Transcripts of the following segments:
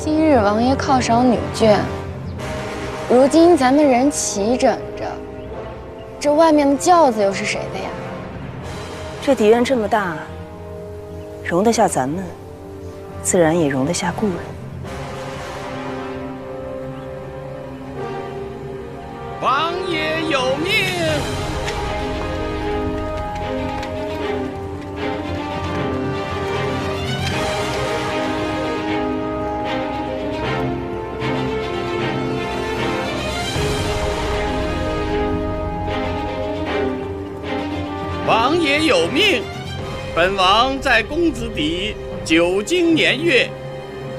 今日王爷犒赏女眷，如今咱们人齐整着，这外面的轿子又是谁的呀？这底院这么大，容得下咱们，自然也容得下故人。王爷有命。王爷有命，本王在公子邸久经年月，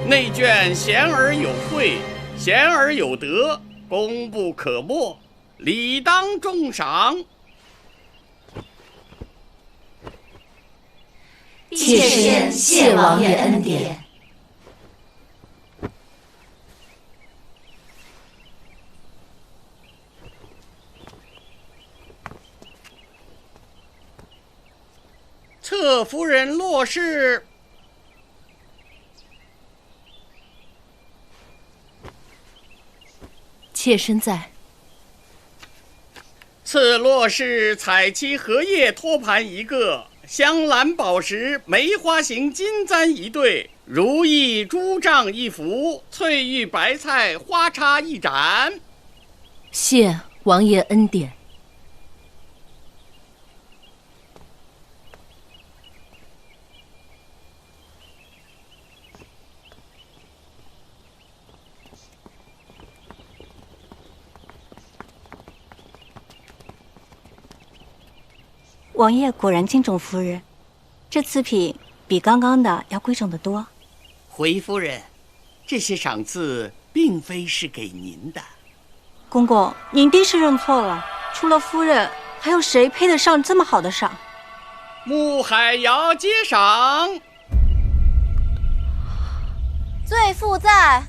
内眷贤而有惠，贤而有德，功不可没，理当重赏。妾身谢王爷恩典。侧夫人落氏。妾身在。次落氏彩漆荷叶托盘一个，香兰宝石梅花形金簪一对，如意珠帐一幅，翠玉白菜花插一盏。谢王爷恩典。王爷果然敬重夫人，这次品比刚刚的要贵重得多。回夫人，这些赏赐并非是给您的。公公，您定是认错了，除了夫人，还有谁配得上这么好的赏？穆海瑶接赏。罪妇在。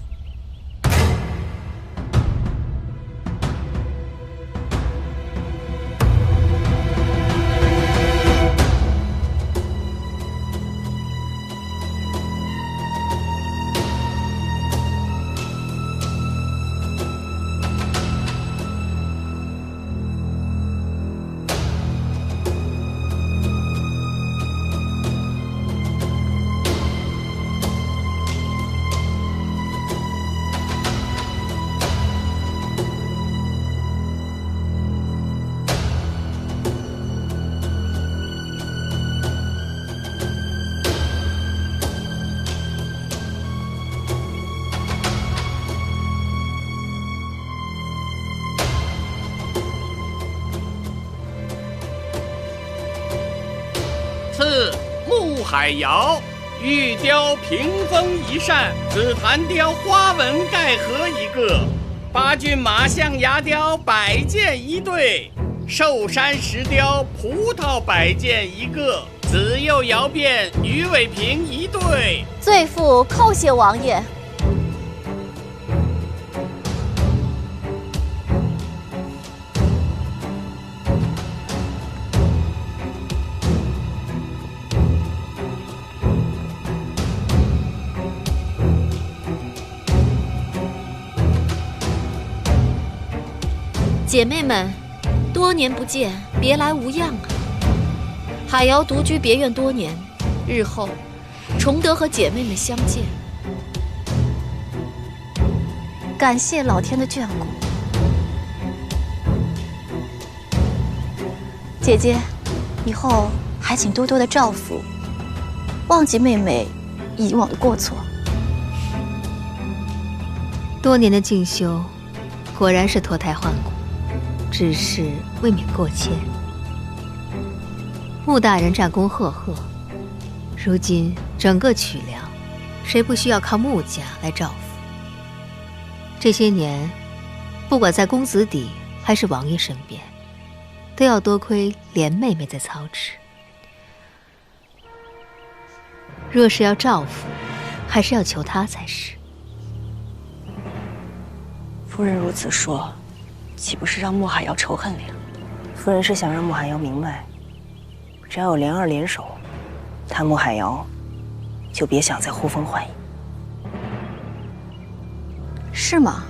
赐穆海瑶玉雕屏风一扇，紫檀雕花纹盖盒一个，八骏马象牙雕摆件一对，寿山石雕葡萄摆件一个，紫釉窑变鱼尾瓶一对。罪妇叩谢王爷。姐妹们，多年不见，别来无恙啊！海瑶独居别院多年，日后重得和姐妹们相见，感谢老天的眷顾。姐姐，以后还请多多的照拂，忘记妹妹以往的过错。多年的进修，果然是脱胎换骨。只是未免过谦。穆大人战功赫赫，如今整个曲梁，谁不需要靠穆家来照拂？这些年，不管在公子邸还是王爷身边，都要多亏莲妹妹在操持。若是要照拂，还是要求她才是。夫人如此说，岂不是让穆海瑶仇恨了？夫人是想让穆海瑶明白，只要有莲儿联手，他穆海瑶就别想再呼风唤雨。是吗？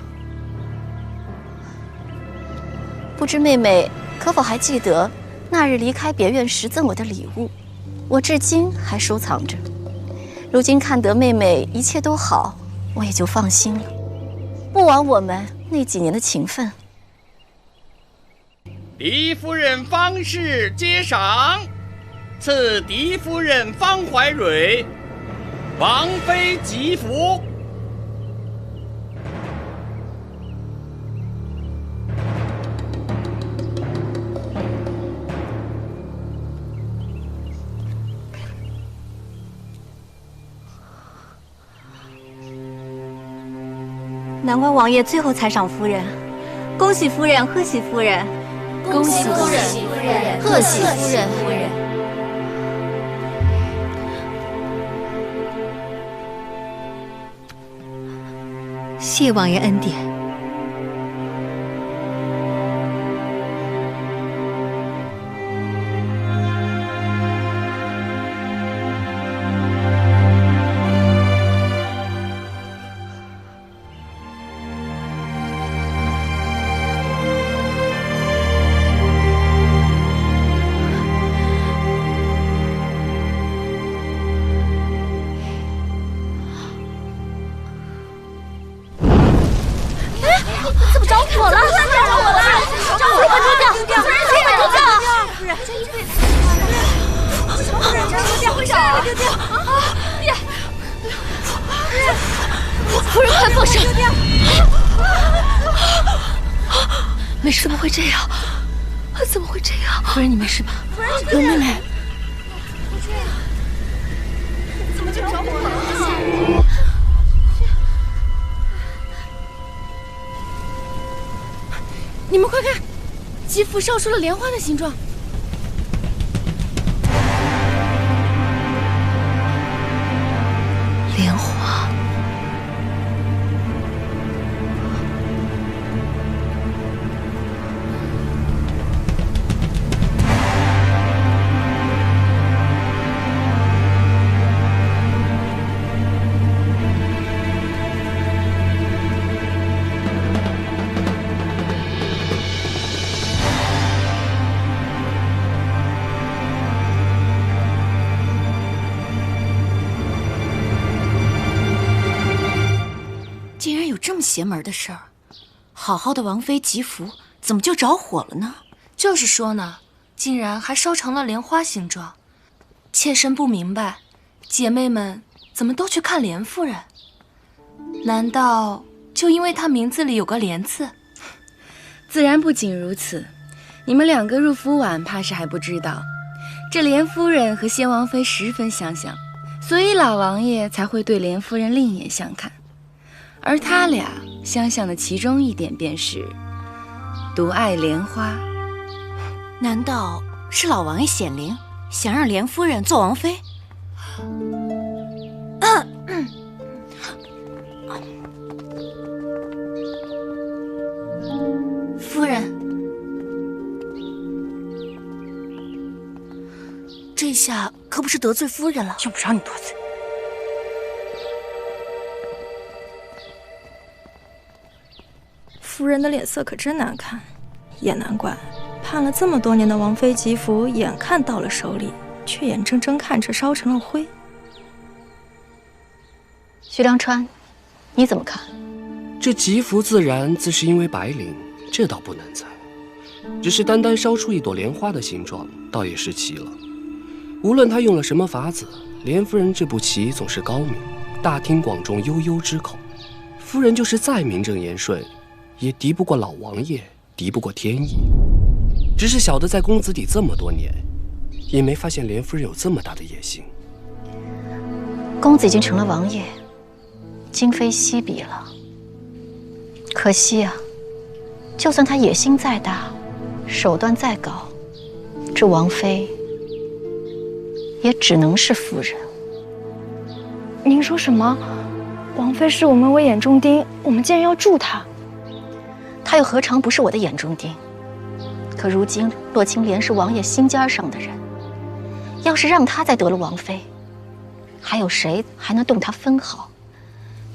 不知妹妹可否还记得那日离开别院时赠我的礼物？我至今还收藏着。如今看得妹妹一切都好，我也就放心了，不枉我们那几年的情分。嫡夫人方氏接赏，赐嫡夫人方怀蕊王妃吉服。难怪王爷最后才赏夫人，恭喜夫人，贺喜夫人，恭喜夫人，贺喜夫人。谢王爷恩典。怎么着火了？着火了！着火了！丢掉！夫人，丢掉！夫人，这一辈子，夫人，丢掉！丢掉！呀！夫人，快放手！没事，怎么会这样？怎么会这样？夫人，你没事吧？夫人，妹妹，怎么就着火了？你们快看，吉服烧出了莲花的形状。莲花。竟然有这么邪门的事儿！好好的王妃吉服，怎么就着火了呢？就是说呢，竟然还烧成了莲花形状。妾身不明白，姐妹们怎么都去看莲夫人？难道就因为她名字里有个莲字？自然不仅如此，你们两个入府晚，怕是还不知道，这莲夫人和先王妃十分相像，所以老王爷才会对莲夫人另眼相看。而他俩相像的其中一点便是独爱莲花。难道是老王爷显灵，想让莲夫人做王妃？夫人，这下可不是得罪夫人了。用不着你多嘴。夫人的脸色可真难看，也难怪，盼了这么多年的王妃吉服，眼看到了手里，却眼睁睁看着烧成了灰。徐良川，你怎么看？这吉服自然自是因为白灵，这倒不难猜。只是单单烧出一朵莲花的形状，倒也是奇了。无论他用了什么法子，莲夫人这步棋总是高明，大庭广众，悠悠之口。夫人就是再名正言顺，也敌不过老王爷，敌不过天意。只是小的在公子邸这么多年，也没发现莲夫人有这么大的野心。公子已经成了王爷，今非昔比了。可惜啊，就算他野心再大，手段再高，这王妃也只能是夫人。您说什么？王妃视我们为眼中钉，我们竟然要助她？她又何尝不是我的眼中钉？可如今洛青莲是王爷心尖上的人，要是让她再得了王妃，还有谁还能动她分毫？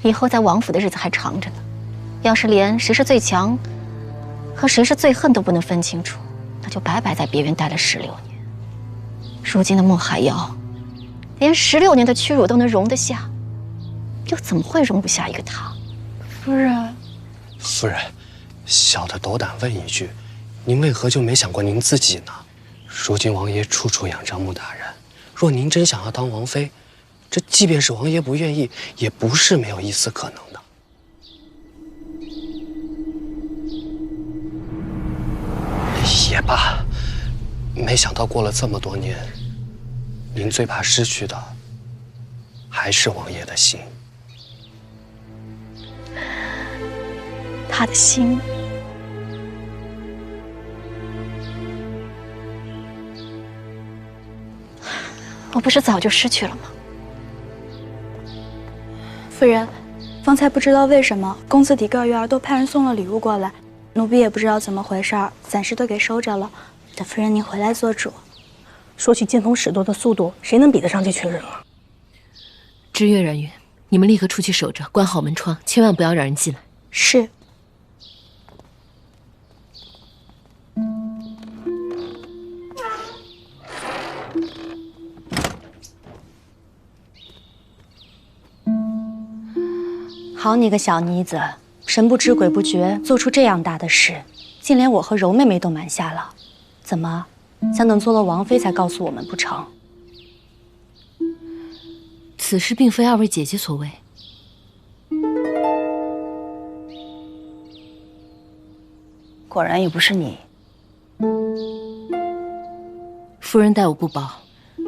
以后在王府的日子还长着呢。要是连谁是最强和谁是最恨都不能分清楚，那就白白在别院待了16年。如今的穆海瑶，连16年的屈辱都能容得下，又怎么会容不下一个他？夫人，夫人，小的斗胆问一句，您为何就没想过您自己呢？如今王爷处处仰仗穆大人，若您真想要当王妃，这即便是王爷不愿意，也不是没有一丝可能的。也罢，没想到过了这么多年，您最怕失去的还是王爷的心。他的心，我不是早就失去了吗？夫人，方才不知道为什么公子邸各院都派人送了礼物过来，奴婢也不知道怎么回事，暂时都给收着了。等夫人您回来做主。说起见风使舵的速度，谁能比得上这群人啊？知月、阮云，你们立刻出去守着，关好门窗，千万不要让人进来。是。好你个小妮子，神不知鬼不觉，做出这样大的事，竟连我和柔妹妹都瞒下了。怎么，想等做了王妃才告诉我们不成？此事并非二位姐姐所为。果然也不是你。夫人待我不薄，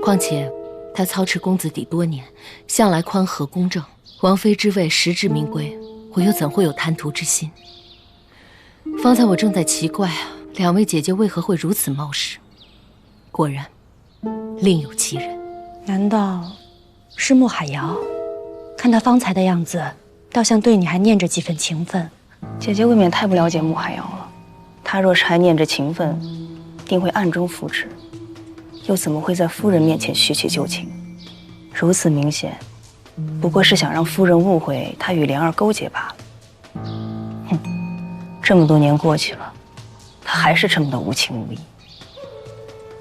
况且她操持公子邸多年，向来宽和公正。王妃之位实至名归，我又怎会有贪图之心？方才我正在奇怪两位姐姐为何会如此冒失，果然另有其人。难道是穆海瑶？看他方才的样子，倒像对你还念着几分情分。姐姐未免太不了解穆海瑶了。她若是还念着情分，定会暗中扶持，又怎么会在夫人面前叙起旧情？如此明显，不过是想让夫人误会她与莲儿勾结罢了。哼，这么多年过去了，她还是这么的无情无义，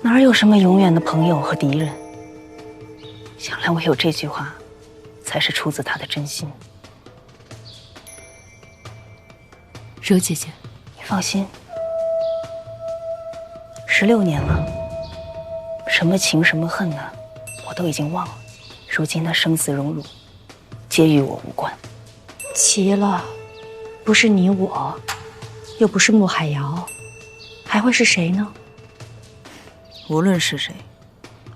哪有什么永远的朋友和敌人？想来唯有这句话，才是出自她的真心。柔姐姐，你放心，16年了，什么情什么恨呢，我都已经忘了。如今的生死荣辱，皆与我无关。奇了，不是你我，又不是穆海瑶，还会是谁呢？无论是谁，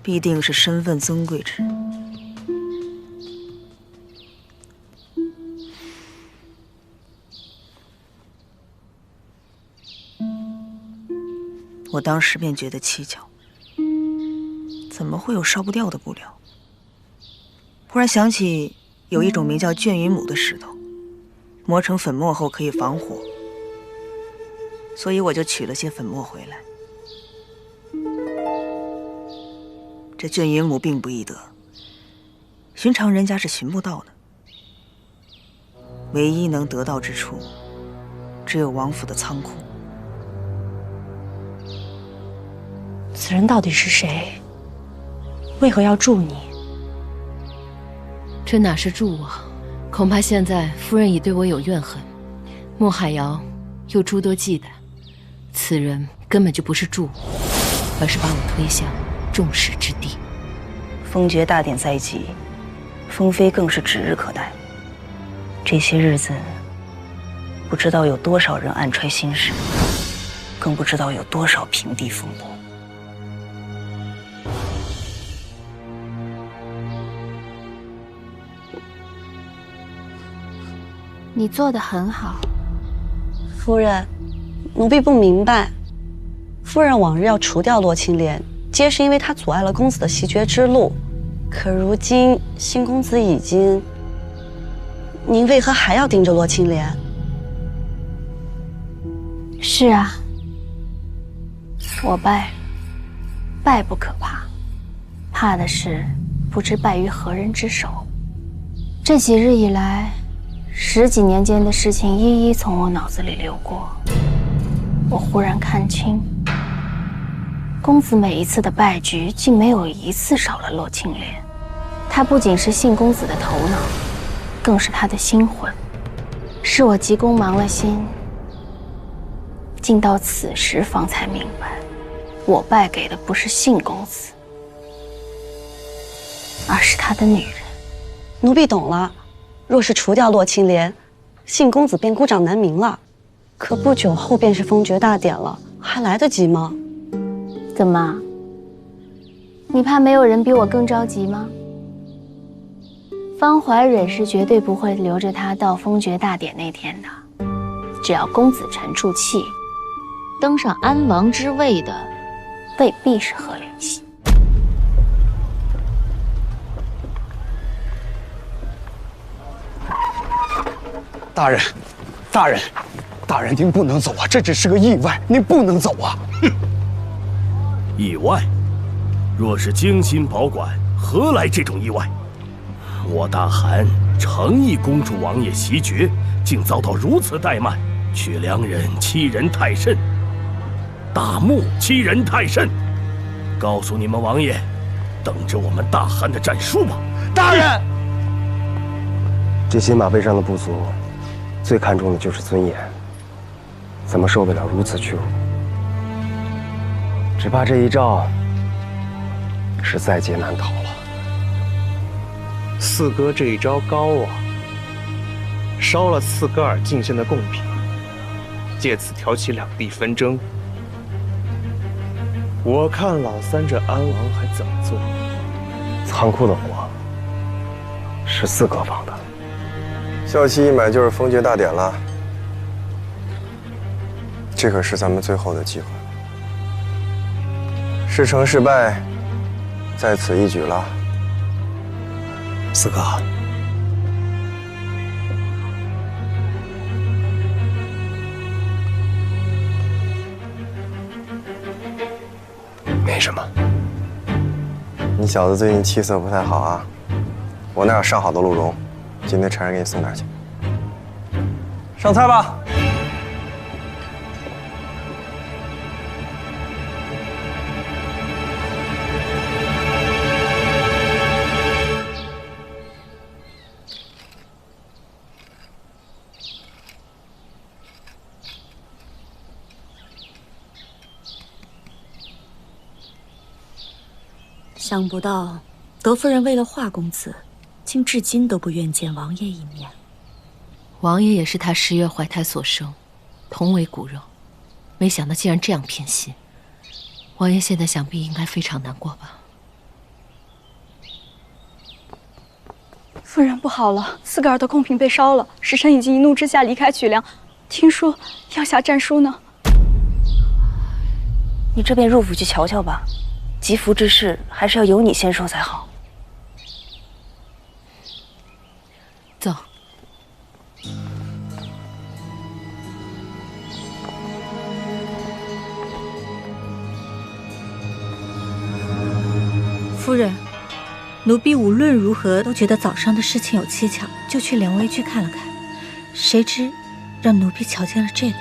必定是身份尊贵之人。我当时便觉得蹊跷，怎么会有烧不掉的布料？忽然想起有一种名叫绢云母的石头，磨成粉末后可以防火，所以我就取了些粉末回来。这绢云母并不易得，寻常人家是寻不到的。唯一能得到之处，只有王府的仓库。此人到底是谁？为何要助你？这哪是助我？恐怕现在夫人已对我有怨恨，穆海瑶又诸多忌惮，此人根本就不是助我，而是把我推向众矢之的。封爵大典在即，封妃更是指日可待。这些日子，不知道有多少人暗揣心事，更不知道有多少平地风波。你做得很好，夫人，奴婢不明白，夫人往日要除掉洛青莲，皆是因为她阻碍了公子的袭爵之路。可如今新公子已经，您为何还要盯着洛青莲？是啊，我败，败不可怕，怕的是不知败于何人之手。这几日以来， 10几年间的事情一一从我脑子里流过，我忽然看清，公子每一次的败局，竟没有一次少了洛青莲。他不仅是信公子的头脑，更是他的心魂。是我急公忙了心，竟到此时方才明白，我败给的不是信公子，而是他的女人。奴婢懂了，若是除掉洛青莲，信公子便孤掌难鸣了。可不久后便是封爵大典了，还来得及吗？怎么？你怕没有人比我更着急吗？方怀忍是绝对不会留着他到封爵大典那天的。只要公子沉住气，登上安王之位的，未必是贺连熙。大人，大人，大人，您不能走啊！这只是个意外，您不能走啊！哼，意外？若是精心保管，何来这种意外？我大汗诚意恭祝王爷袭爵，竟遭到如此怠慢，却良人欺人太甚，大木欺人太甚。告诉你们王爷，等着我们大汗的战书吧！大人，这些马背上的部族，最看重的就是尊严，怎么受得了如此屈辱？只怕这一招是在劫难逃了。四哥这一招高啊，烧了四哥尔进献的贡品，借此挑起两地纷争。我看老三这安王还怎么做？仓库的火是四哥放的，校期一买就是封爵大典了，这可是咱们最后的机会，是成是败，在此一举了。四哥，没什么。你小子最近气色不太好啊，我那有上好的鹿茸，今天差人给你送点去。上菜吧。想不到德夫人为了华公子，竟至今都不愿见王爷一面。王爷也是他10月怀胎所生，同为骨肉，没想到竟然这样偏心。王爷现在想必应该非常难过吧？夫人不好了，四个儿的贡品被烧了，使臣已经一怒之下离开曲梁，听说要下战书呢。你这便入府去瞧瞧吧。吉服之事还是要由你先说才好。走。夫人，奴婢无论如何都觉得早上的事情有蹊跷，就去连微去看了看，谁知让奴婢瞧见了这个。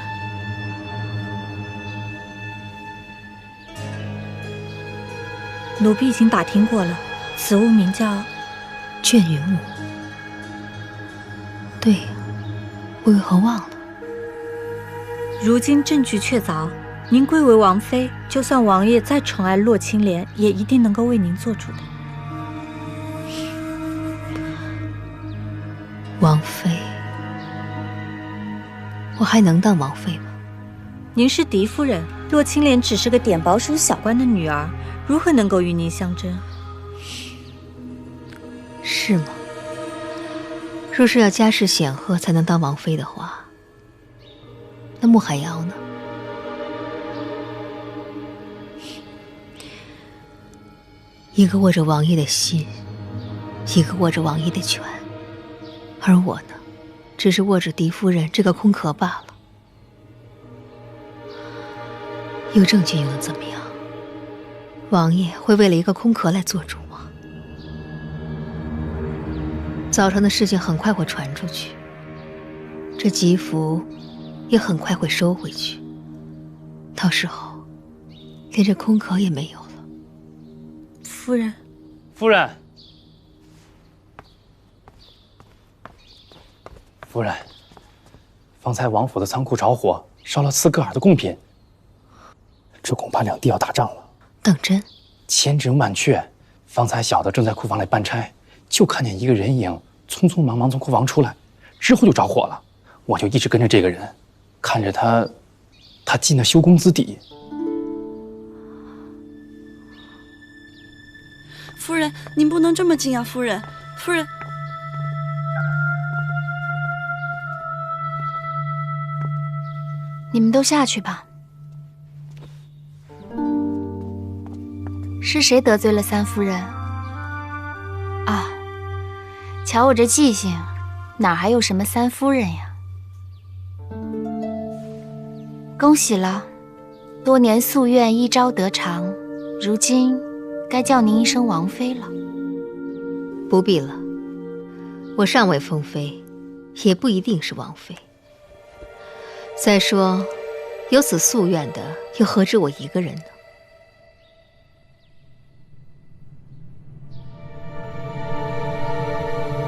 奴婢已经打听过了，此物名叫卷云母。对呀，我为何忘了？如今证据确凿，您贵为王妃，就算王爷再宠爱洛青莲，也一定能够为您做主的。王妃，我还能当王妃吗？您是嫡夫人，洛青莲只是个点薄署小官的女儿，如何能够与您相争？是吗？若是要家世显赫才能当王妃的话，那穆海瑶呢？一个握着王爷的心，一个握着王爷的权，而我呢，只是握着嫡夫人这个空壳罢了。有证据又能怎么样？王爷会为了一个空壳来做主吗？早上的事情很快会传出去，这吉福也很快会收回去，到时候连这空壳也没有了。夫人，夫人，夫人，方才王府的仓库着火，烧了4个耳的贡品，这恐怕两地要打仗了。当真？千真万确。方才小的正在库房里办差，就看见一个人影匆匆忙忙从库房出来，之后就着火了。我就一直跟着这个人，看着他进了修公子底。夫人，您不能这么近啊！夫人，夫人，你们都下去吧。是谁得罪了三夫人？啊，瞧我这记性，哪还有什么三夫人呀？恭喜了，多年夙愿一朝得偿，如今该叫您一声王妃了。不必了，我尚未封妃，也不一定是王妃。再说，有此夙愿的，又何止我一个人呢？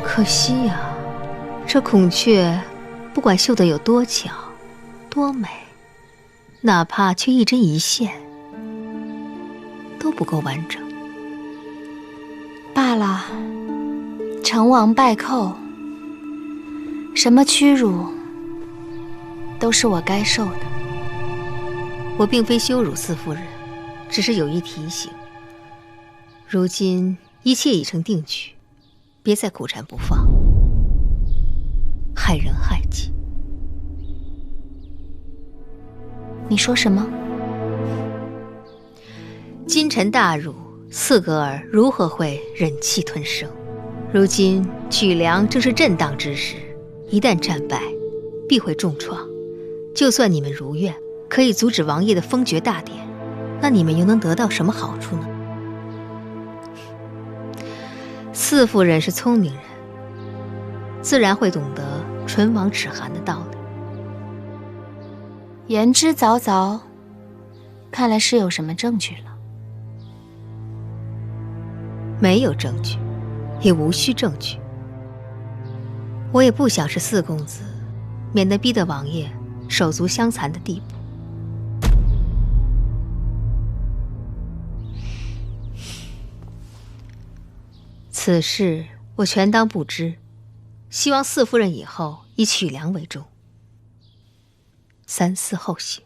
可惜呀，这孔雀不管绣得有多巧、多美，哪怕缺一针一线，都不够完整。罢了，成王败寇，什么屈辱，都是我该受的。我并非羞辱四夫人，只是有意提醒。如今一切已成定局，别再苦缠不放，害人害己。你说什么？金臣大辱，四格尔如何会忍气吞声？如今举粮正是震荡之时，一旦战败，必会重创。就算你们如愿，可以阻止王爷的封爵大典，那你们又能得到什么好处呢？四夫人是聪明人，自然会懂得唇亡齿寒的道理。言之凿凿，看来是有什么证据了。没有证据，也无需证据。我也不想是四公子，免得逼得王爷手足相残的地步。此事我全当不知，希望四夫人以后以取粮为重，三思后行。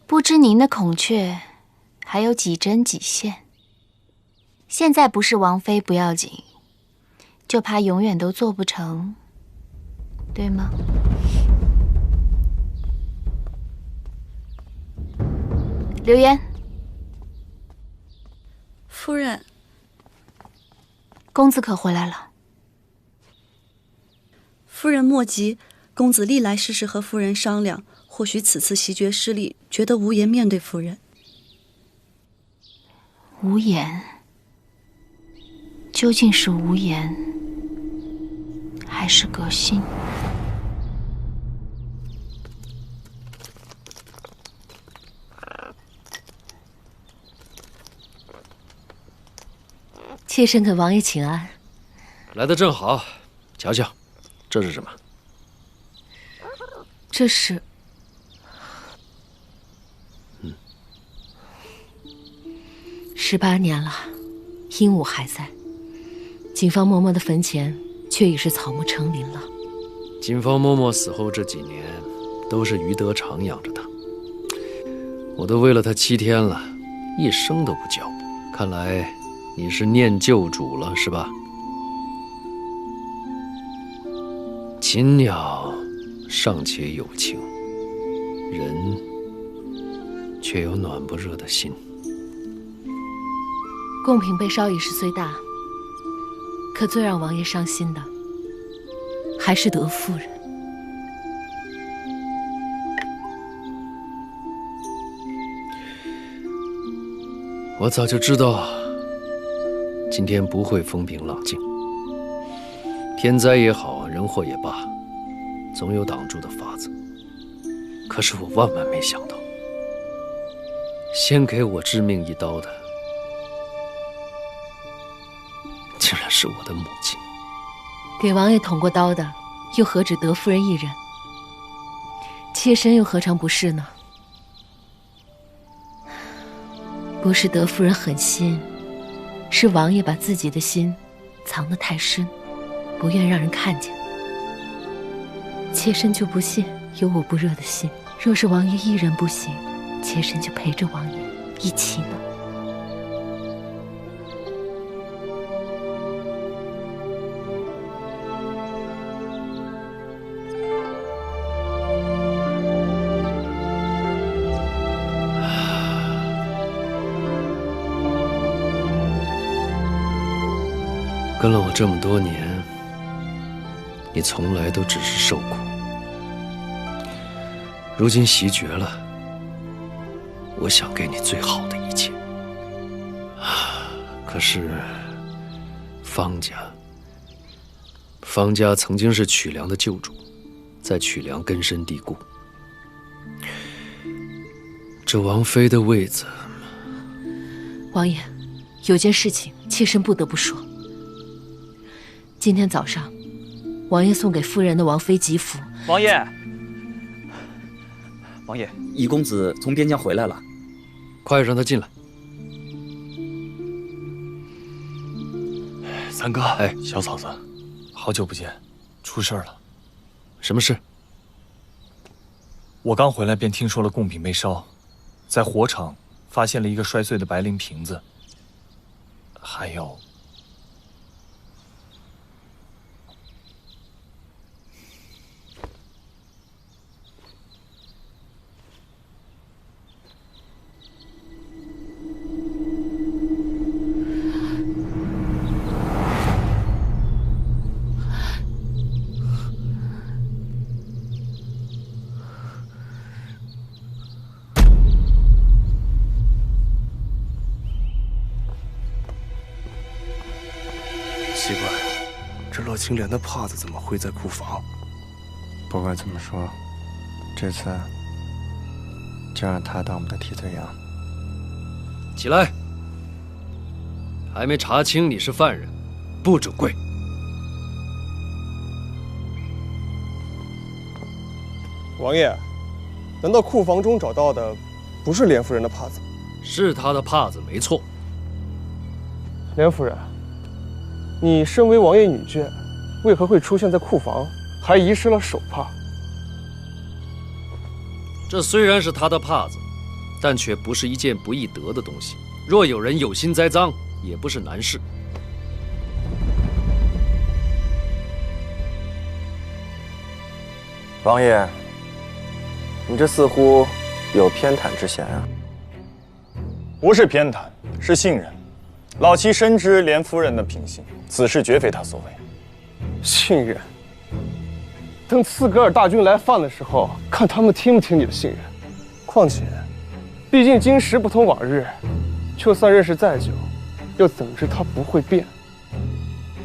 不知您的孔雀还有几针几线？现在不是王妃不要紧，就怕永远都做不成，对吗？流言。夫人，公子可回来了。夫人莫急，公子历来事事和夫人商量，或许此次袭爵失利，觉得无颜面对夫人。无颜，究竟是无颜，还是革新？妾身给王爷请安。来得正好，瞧瞧，这是什么？这是18年了，鹦鹉还在，锦芳嬷嬷的坟前却已是草木成林了。锦芳嬷嬷死后这几年，都是余德常养着她，我都为了她7天了，一声都不叫。看来你是念旧主了，是吧？禽鸟尚且有情，人却有暖不热的心。贡品被烧已是虽大，可最让王爷伤心的，还是德夫人。我早就知道今天不会风平浪静，天灾也好，人祸也罢，总有挡住的法子。可是我万万没想到，先给我致命一刀的，竟然是我的母亲。给王爷捅过刀的，又何止德夫人一人？妾身又何尝不是呢？不是德夫人狠心，是王爷把自己的心藏得太深，不愿让人看见。妾身就不信有我不热的心。若是王爷一人不行，妾身就陪着王爷一起呢。跟了我这么多年，你从来都只是受苦。如今袭爵了，我想给你最好的一切。可是方家曾经是曲梁的旧主，在曲梁根深蒂固。这王妃的位子，王爷，有件事情妾身不得不说。今天早上，王爷送给夫人的王妃吉服。王爷，宜公子从边疆回来了，快让他进来。三哥，小嫂子，好久不见，出事了。什么事？我刚回来便听说了贡品被烧，在火场发现了一个摔碎的白绫瓶子，还有。奇怪，这洛青莲的帕子怎么会在库房？不管怎么说，这次就让他当我们的替罪羊。起来！还没查清你是犯人，不准跪。王爷，难道库房中找到的不是莲夫人的帕子？是她的帕子，没错。莲夫人，你身为王爷女眷，为何会出现在库房，还遗失了手帕？这虽然是她的帕子，但却不是一件不易得的东西。若有人有心栽赃，也不是难事。王爷，你这似乎有偏袒之嫌啊！不是偏袒，是信任。老妻深知莲夫人的品性，此事绝非她所为。信任？等刺格尔大军来犯的时候，看他们听不听你的信任。况且，毕竟今时不同往日，就算认识再久，又怎么知他不会变？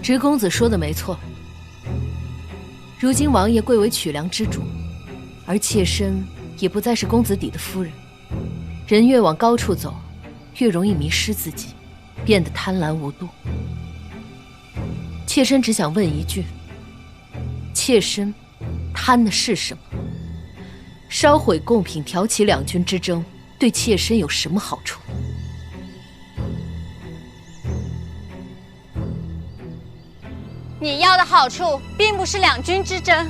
直公子说的没错。如今王爷贵为曲梁之主，而妾身也不再是公子邸的夫人。人越往高处走，越容易迷失自己，变得贪婪无度。妾身只想问一句：妾身贪的是什么？烧毁贡品，挑起两军之争，对妾身有什么好处？你要的好处并不是两军之争。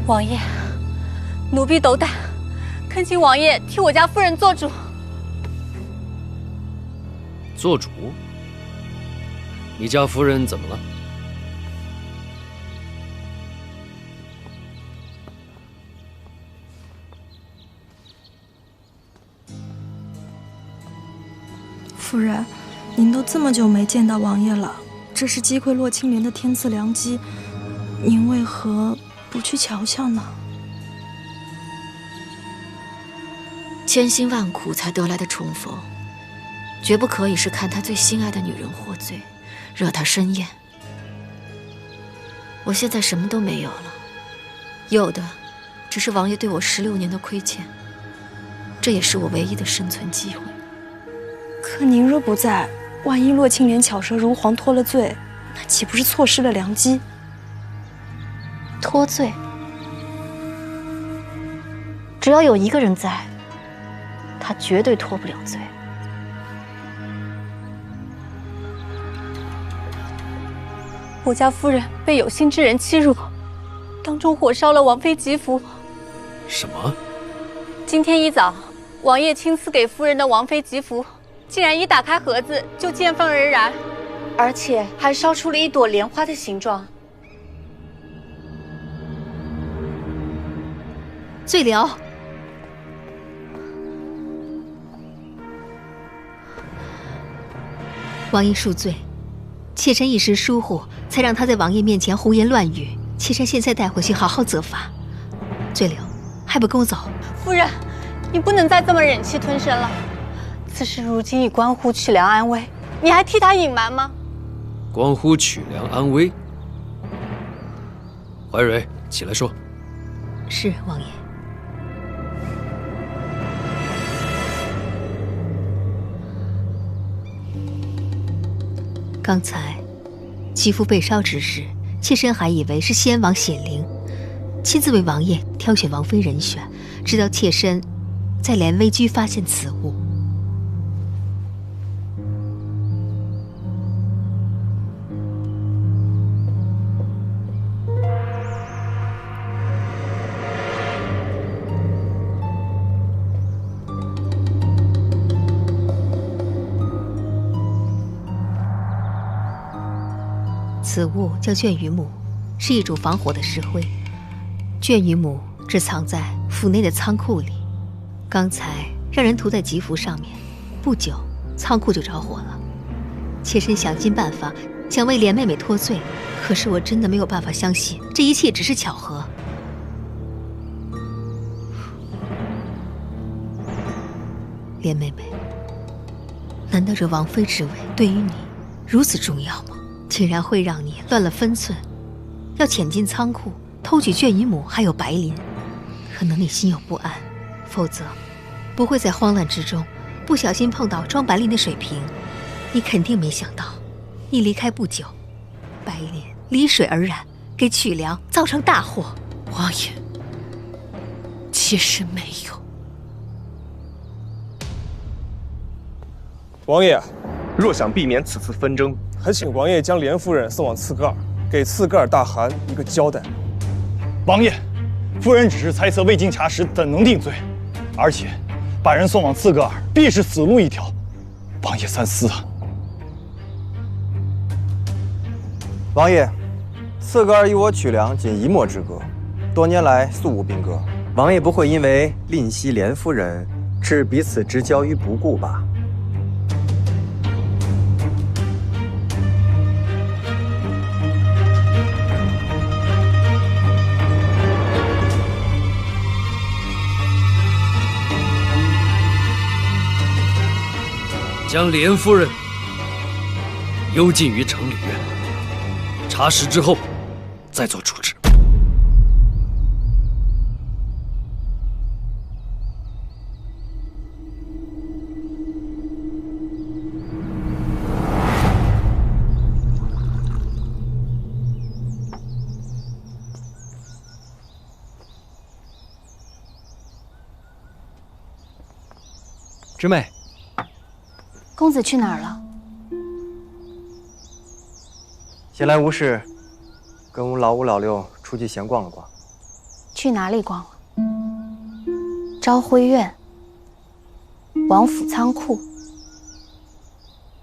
王爷，奴婢斗胆，恳请王爷替我家夫人做主。做主？你家夫人怎么了？夫人，您都这么久没见到王爷了，这是击溃洛青莲的天赐良机，您为何不去瞧瞧呢？千辛万苦才得来的重逢，绝不可以是看他最心爱的女人获罪，惹他生厌。我现在什么都没有了，有的只是王爷对我16年的亏欠，这也是我唯一的生存机会。可您若不在，万一洛青莲巧舌如簧脱了罪，那岂不是错失了良机？脱罪？只要有一个人在，他绝对脱不了罪。我家夫人被有心之人欺辱，当众火烧了王妃吉服。什么？今天一早，王爷亲赐给夫人的王妃吉服，竟然一打开盒子就见风而燃，而且还烧出了一朵莲花的形状。罪僚，王爷恕罪，妾身一时疏忽，才让他在王爷面前胡言乱语。妾身现在带回去好好责罚。罪僚，还不跟我走？夫人，你不能再这么忍气吞声了。此事如今已关乎曲良安危，你还替他隐瞒吗？关乎曲良安危。怀蕊，起来说。是王爷。刚才吉服被烧之时，妾身还以为是先王显灵，亲自为王爷挑选王妃人选，直到妾身在莲微居发现此物。此物叫卷云母，是一种防火的石灰。卷云母只藏在府内的仓库里，刚才让人涂在吉服上面，不久仓库就着火了。妾身想尽办法想为莲妹妹脱罪，可是我真的没有办法相信这一切只是巧合。莲妹妹，难道这王妃之位对于你如此重要吗？竟然会让你乱了分寸，要潜进仓库偷取卷云母还有白磷。可能你心有不安，否则不会在慌乱之中不小心碰到装白磷的水瓶。你肯定没想到，你离开不久，白磷离水而燃，给曲良造成大祸。王爷，妾身没有。王爷，若想避免此次纷争，还请王爷将莲夫人送往刺戈尔，给刺戈尔大汗一个交代。王爷，夫人只是猜测，未经查实，怎能定罪？而且，把人送往刺戈尔，必是死路一条。王爷三思啊！王爷，刺戈尔与我曲良仅一墨之隔，多年来素无兵戈。王爷不会因为吝惜莲夫人，置彼此之交于不顾吧？将莲夫人幽禁于城里院，查实之后再做处置。师妹。公子去哪儿了？闲来无事，跟老五老六出去闲逛了逛。去哪里逛了？昭辉院、王府仓库。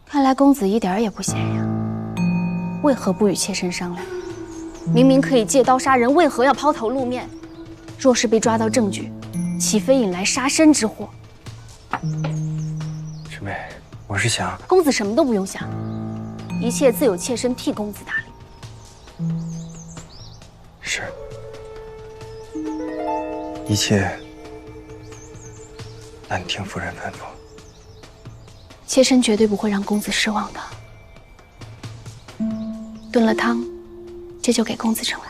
看来公子一点儿也不闲呀。为何不与妾身商量？明明可以借刀杀人，为何要抛头露面？若是被抓到证据，岂非引来杀身之祸？师妹。我是想，公子什么都不用想，一切自有妾身替公子打理。是，一切按听夫人吩咐。妾身绝对不会让公子失望的。炖了汤，这就给公子盛来。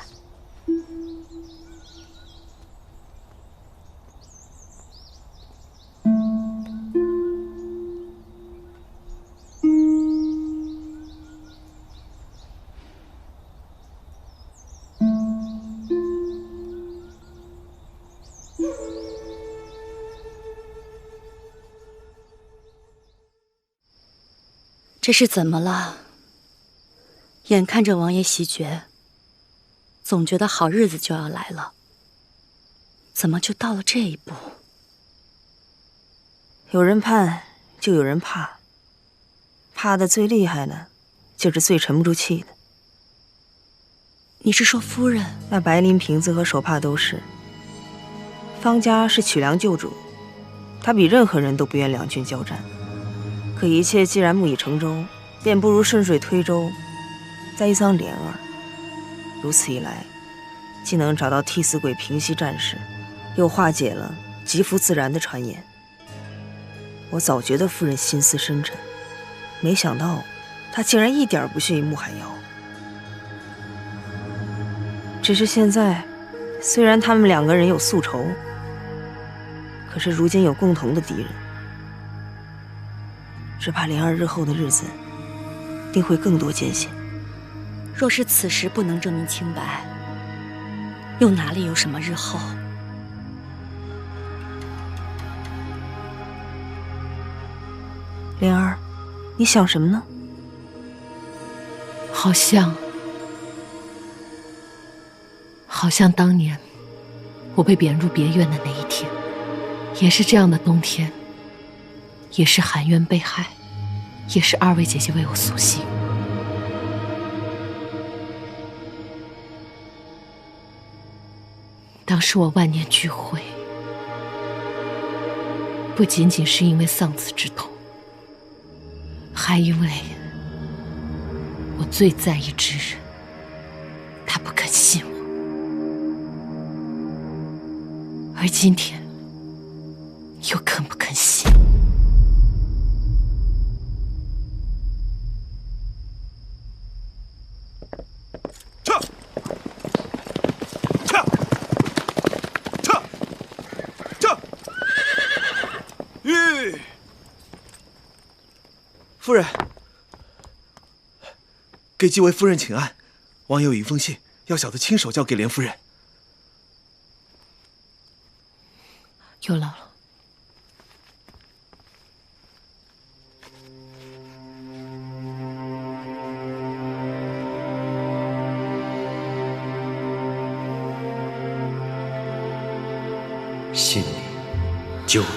这是怎么了？眼看着王爷袭爵，总觉得好日子就要来了，怎么就到了这一步？有人盼，就有人怕，怕的最厉害的，就是最沉不住气的。你是说夫人？那白绫瓶子和手帕都是。方家是曲梁旧主，他比任何人都不愿两军交战。可一切既然木已成舟，便不如顺水推舟，栽赃莲儿。如此一来，既能找到替死鬼平息战事，又化解了吉福自然的传言。我早觉得夫人心思深沉，没想到她竟然一点不屑于穆海瑶。只是现在，虽然他们两个人有宿仇，可是如今有共同的敌人。只怕莲儿日后的日子定会更多艰险。若是此时不能证明清白，又哪里有什么日后？莲儿，你想什么呢？好像当年我被贬入别院的那一天，也是这样的冬天，也是含冤被害，也是二位姐姐为我苏醒。当时我万念俱灰，不仅仅是因为丧子之痛，还因为我最在意之人，他不肯信我。而今天又肯不肯信？夫人，给继位夫人请安。王爷有一封信，要小的亲手交给莲夫人。有劳了。信你，救你。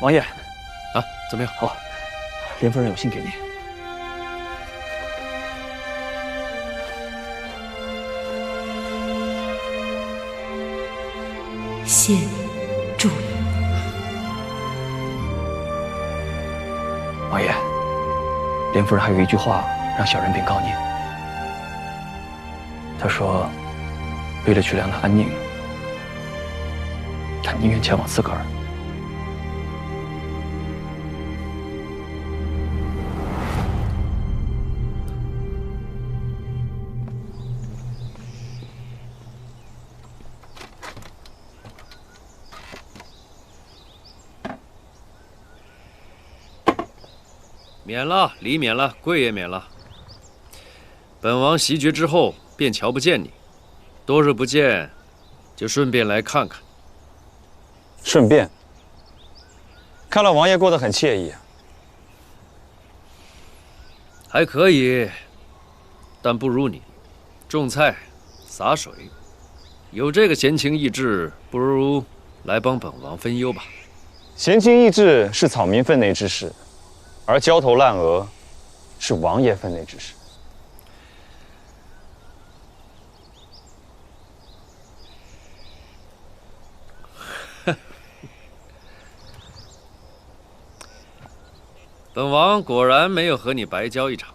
王爷，啊，怎么样？好，莲夫人有信给你。谢你，祝你。王爷，莲夫人还有一句话让小人禀告您。她说，为了曲梁的安宁，她宁愿前往斯格尔。免了，礼免了，贵也免了。本王袭爵之后便瞧不见你，多日不见，就顺便来看看。顺便，看来王爷过得很惬意啊。还可以，但不如你，种菜、洒水，有这个闲情逸致，不如来帮本王分忧吧。闲情逸致是草民分内之事。而焦头烂额是王爷分内之事。本王果然没有和你白交一场。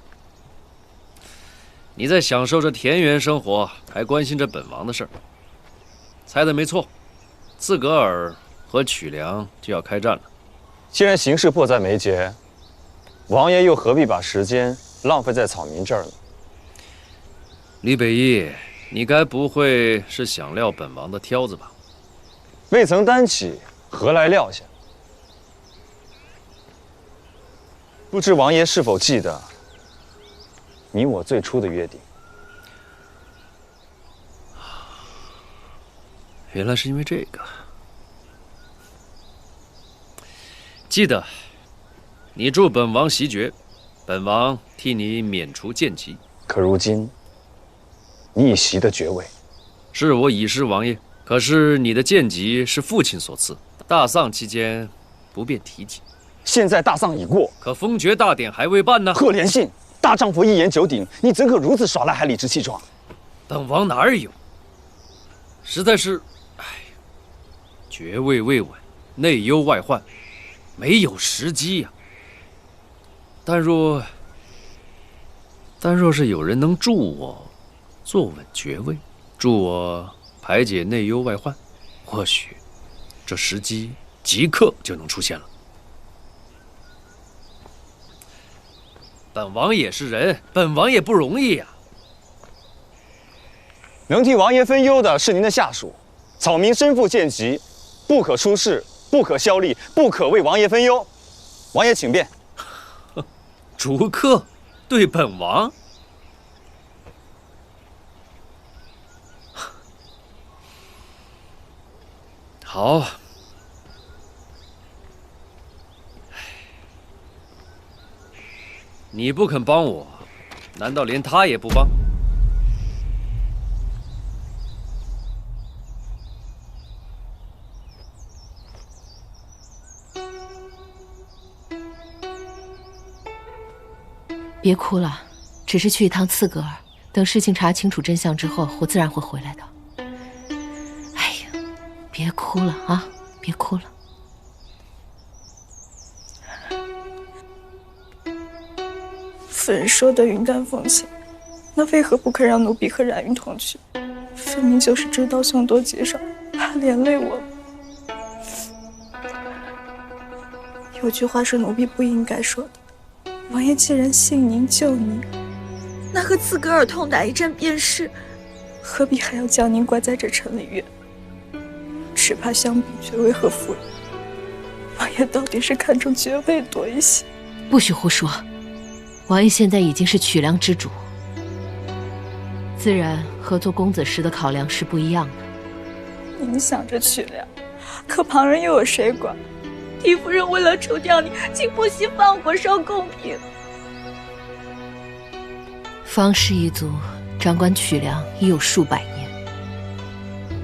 你在享受着田园生活，还关心着本王的事儿。猜的没错，刺格尔和曲梁就要开战了。既然形势迫在眉睫，王爷又何必把时间浪费在草民这儿呢？李北义，你该不会是想撂本王的挑子吧？未曾担起，何来撂下？不知王爷是否记得你我最初的约定？原来是因为这个。记得，你助本王袭爵，本王替你免除贱籍。可如今，你已袭得爵位，是我已是王爷。可是你的贱籍是父亲所赐，大丧期间不便提及。现在大丧已过，可封爵大典还未办呢。贺连信，大丈夫一言九鼎，你怎可如此耍赖，还理直气壮？本王哪儿有？实在是，爵位未稳，内忧外患，没有时机呀。但若是有人能助我坐稳爵位，助我排解内忧外患，或许这时机即刻就能出现了。本王也是人，本王也不容易呀。能替王爷分忧的是您的下属，草民身负贱籍，不可出仕，不可效力，不可为王爷分忧。王爷请便。逐客对本王？好。你不肯帮我，难道连他也不帮？别哭了，只是去一趟刺格尔，等事情查清楚真相之后，我自然会回来的。哎呀，别哭了啊，别哭了。夫人说的云淡风轻，那为何不肯让奴婢和冉云同去？分明就是知道凶多吉少，怕连累我。有句话是奴婢不应该说的。王爷既然信您救您，那和刺格尔痛打一战便是，何必还要将您关在这城里院？只怕相比爵位和夫人，王爷到底是看重爵位多一些。不许胡说！王爷现在已经是曲梁之主，自然和做公子时的考量是不一样的。您想着曲梁，可旁人又有谁管？狄夫人为了除掉你，竟不惜放火烧贡品。方氏一族掌管曲梁已有数百年，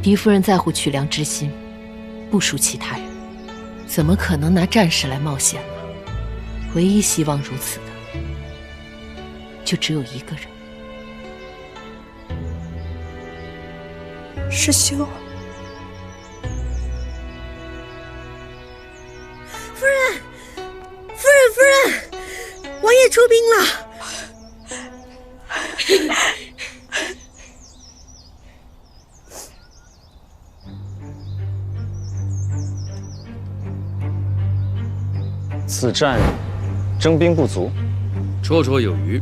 狄夫人在乎曲梁之心，不输其他人，怎么可能拿战士来冒险呢？唯一希望如此的，就只有一个人。师兄。夫人，夫人，王爷出兵了。此战征兵不足，绰绰有余。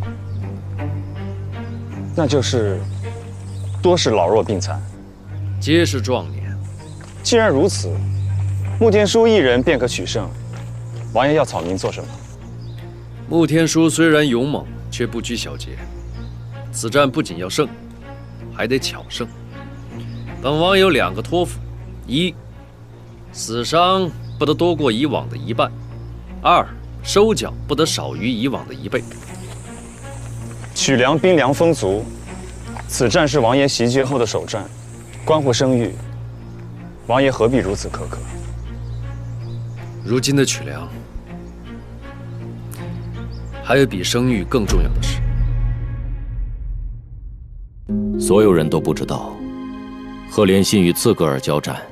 那就是多是老弱病残，皆是壮年。既然如此，穆天舒一人便可取胜。王爷要草民做什么？穆天舒虽然勇猛，却不拘小节。此战不仅要胜，还得巧胜。本王有2个托付：一，死伤不得多过以往的1半；二，收缴不得少于以往的1倍。曲梁兵粮丰足，此战是王爷袭爵后的首战，关乎声誉。王爷何必如此苛刻？如今的曲梁，还有比声誉更重要的事。所有人都不知道，赫连信与刺格尔交战，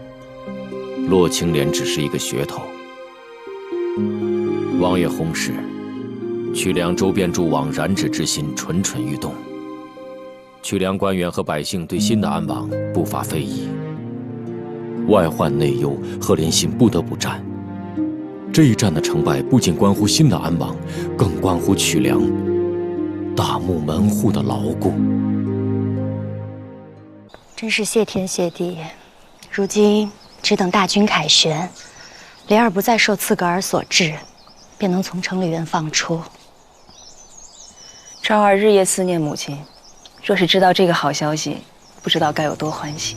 洛青莲只是一个噱头。王爷薨时，曲梁周边诸王染指之心蠢蠢欲动，曲梁官员和百姓对新的安王不乏非议。外患内忧，贺连信不得不战。这一战的成败，不仅关乎新的安王，更关乎曲梁大木门户的牢固。真是谢天谢地，如今只等大军凯旋，莲儿不再受刺格尔所制，便能从城里园放出。昭儿日夜思念母亲，若是知道这个好消息，不知道该有多欢喜。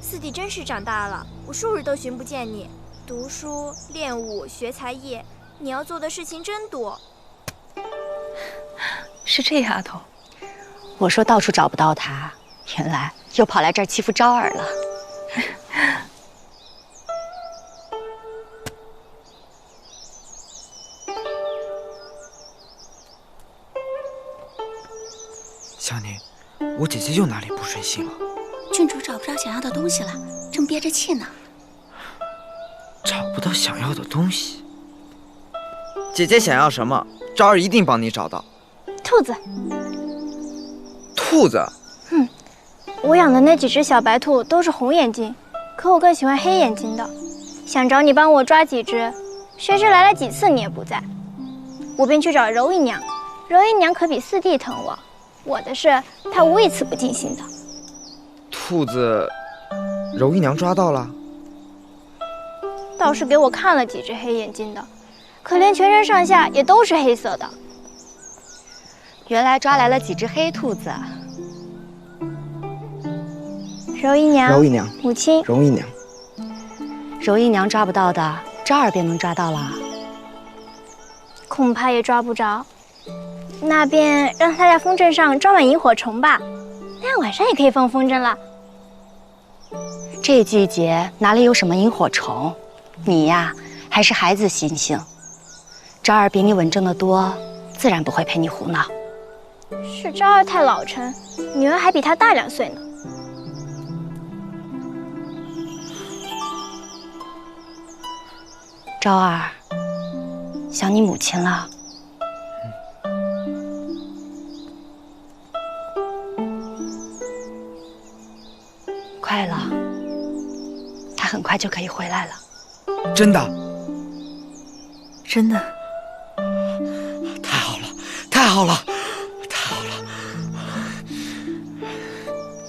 四弟真是长大了，我数日都寻不见你。读书、练武、学才艺，你要做的事情真多。是这丫头，我说到处找不到她，原来又跑来这儿欺负昭儿了。小宁，我姐姐又哪里不顺心了？郡主找不着想要的东西了，正憋着气呢。找不到想要的东西，姐姐想要什么，昭儿一定帮你找到。兔子。兔子？我养的那几只小白兔都是红眼睛，可我更喜欢黑眼睛的。想找你帮我抓几只，谁知来了几次你也不在，我便去找柔姨娘。柔姨娘可比四弟疼我，我的事她无一次不尽心的。兔子，柔姨娘抓到了。倒是给我看了几只黑眼睛的，可怜全身上下也都是黑色的。原来抓来了几只黑兔子。柔姨娘，柔姨娘，母亲，柔姨娘，柔姨娘抓不到的，昭儿便能抓到了。恐怕也抓不着，那便让他在风筝上装满萤火虫吧，那样晚上也可以放风筝了。这季节哪里有什么萤火虫？你呀，还是孩子心性。昭儿比你稳重得多，自然不会陪你胡闹。是昭儿太老成，女儿还比她大2岁呢。昭儿，想你母亲了。快了，她很快就可以回来了。真的？真的。太好了，太好了，太好了！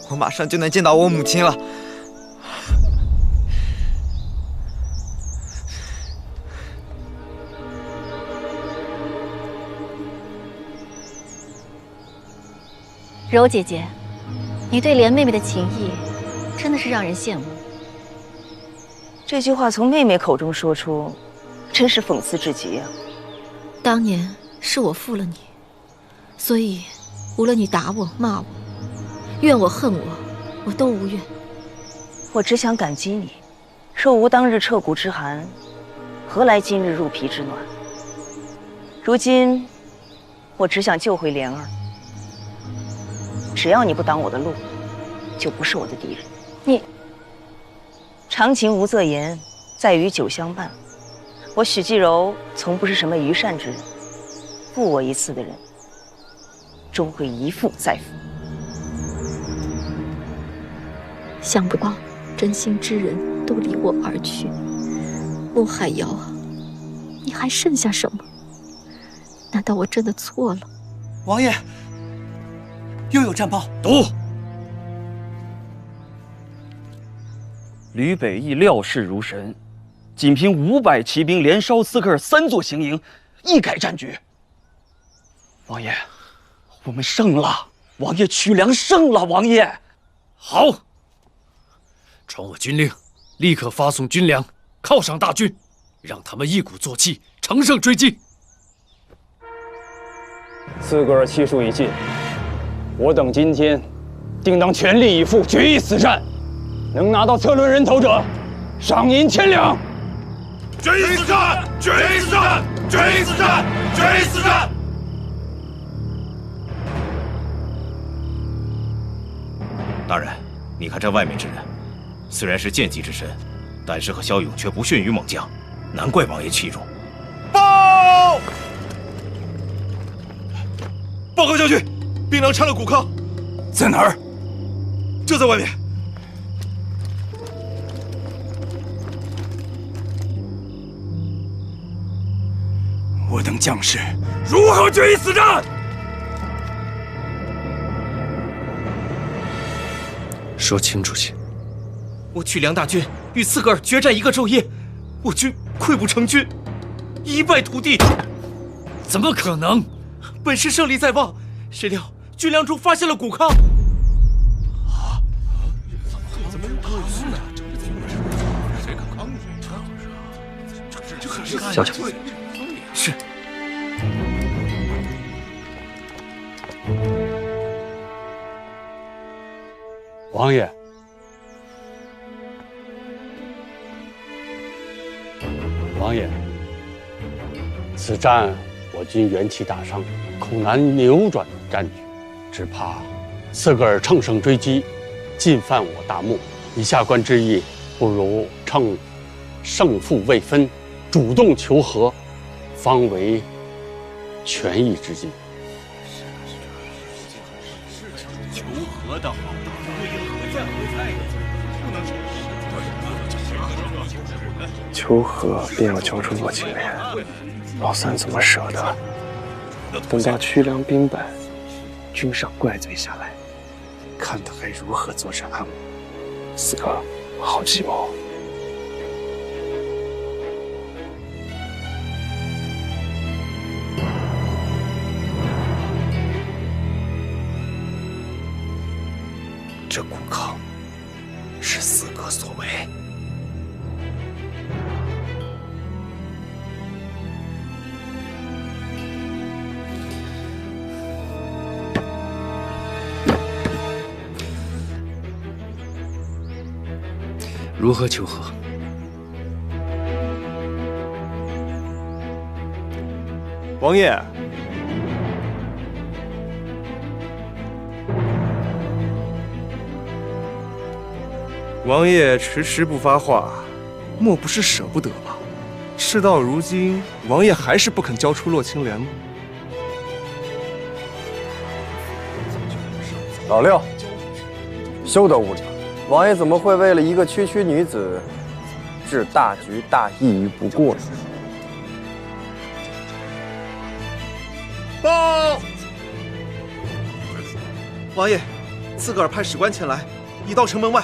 我马上就能见到我母亲了。柔姐姐，你对莲妹妹的情谊，真的是让人羡慕。这句话从妹妹口中说出，真是讽刺至极啊！当年是我负了你，所以无论你打我、骂我、怨我、恨我，我都无怨。我只想感激你，若无当日彻骨之寒，何来今日入皮之暖？如今，我只想救回莲儿。只要你不挡我的路，就不是我的敌人。你长情无色言，在于酒相伴。我许继柔从不是什么愚善之人，负我一次的人，终会一负再负。想不到真心之人都离我而去，莫海瑶啊，你还剩下什么？难道我真的错了？王爷，又有战报。读。吕北义料事如神，仅凭500骑兵连烧斯科尔3座行营，一改战局。王爷，我们胜了！王爷，曲梁胜了！王爷，好！传我军令，立刻发送军粮，犒赏大军，让他们一鼓作气，乘胜追击。斯格尔气数已尽，我等今天定当全力以赴，决一死战。能拿到策伦人头者，赏银1000两。决一死战！决一死战！决一死战！决一死战！大人，你看这外面之人，虽然是剑戟之身，但是和骁勇却不逊于猛将，难怪王爷器重。报！报告将军，兵粮拆了谷糠，在哪儿？就在外面。我等将士如何决一死战？说清楚些。我曲梁大军与刺格尔决战1个昼夜，我军溃不成军，一败涂地。怎么可能？本是胜利在望，谁料军粮中发现了谷糠。怎么有可能呢？谁敢抗拒？小乔，是。王爷，王爷，此战我军元气大伤，恐难扭转战局，只怕刺格尔乘胜追击，进犯我大漠。以下官之意，不如趁胜负未分，主动求和，方为权宜之计。求和的好，对应何战何才，不能求和便要交出洛青莲，老三怎么舍得？等到屈良兵败，君上怪罪下来，看他还如何坐镇安谋。四哥，好计谋。这谷糠是四哥所为。如何求和？王爷，王爷迟迟不发话，莫不是舍不得吧？事到如今，王爷还是不肯交出洛青莲吗？老六，休得无礼！王爷怎么会为了一个区区女子，置大局大义于不顾呢？报！王爷，刺格尔派使官前来，已到城门外。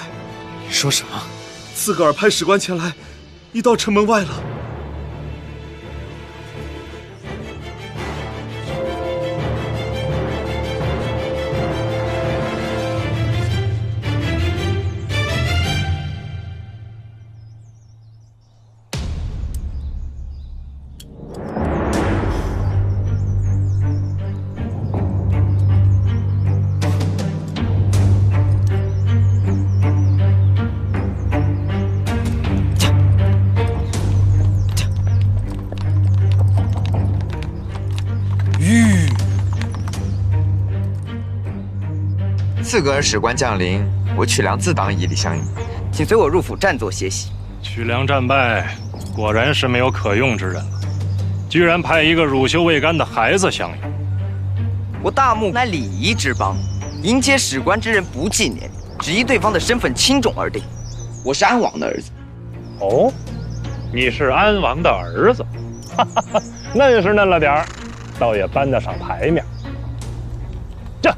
说什么？刺格尔派使官前来，已到城门外了。刺格尔使官降临，我曲良自当以礼相迎，请随我入府暂坐歇息。曲良战败，果然是没有可用之人了，居然派一个乳臭未干的孩子相迎。我大漠乃礼仪之邦，迎接使官之人不计年龄，只依对方的身份轻重而定。我是安王的儿子。哦，你是安王的儿子，哈哈哈，嫩是嫩了点儿，倒也搬得上台面。这。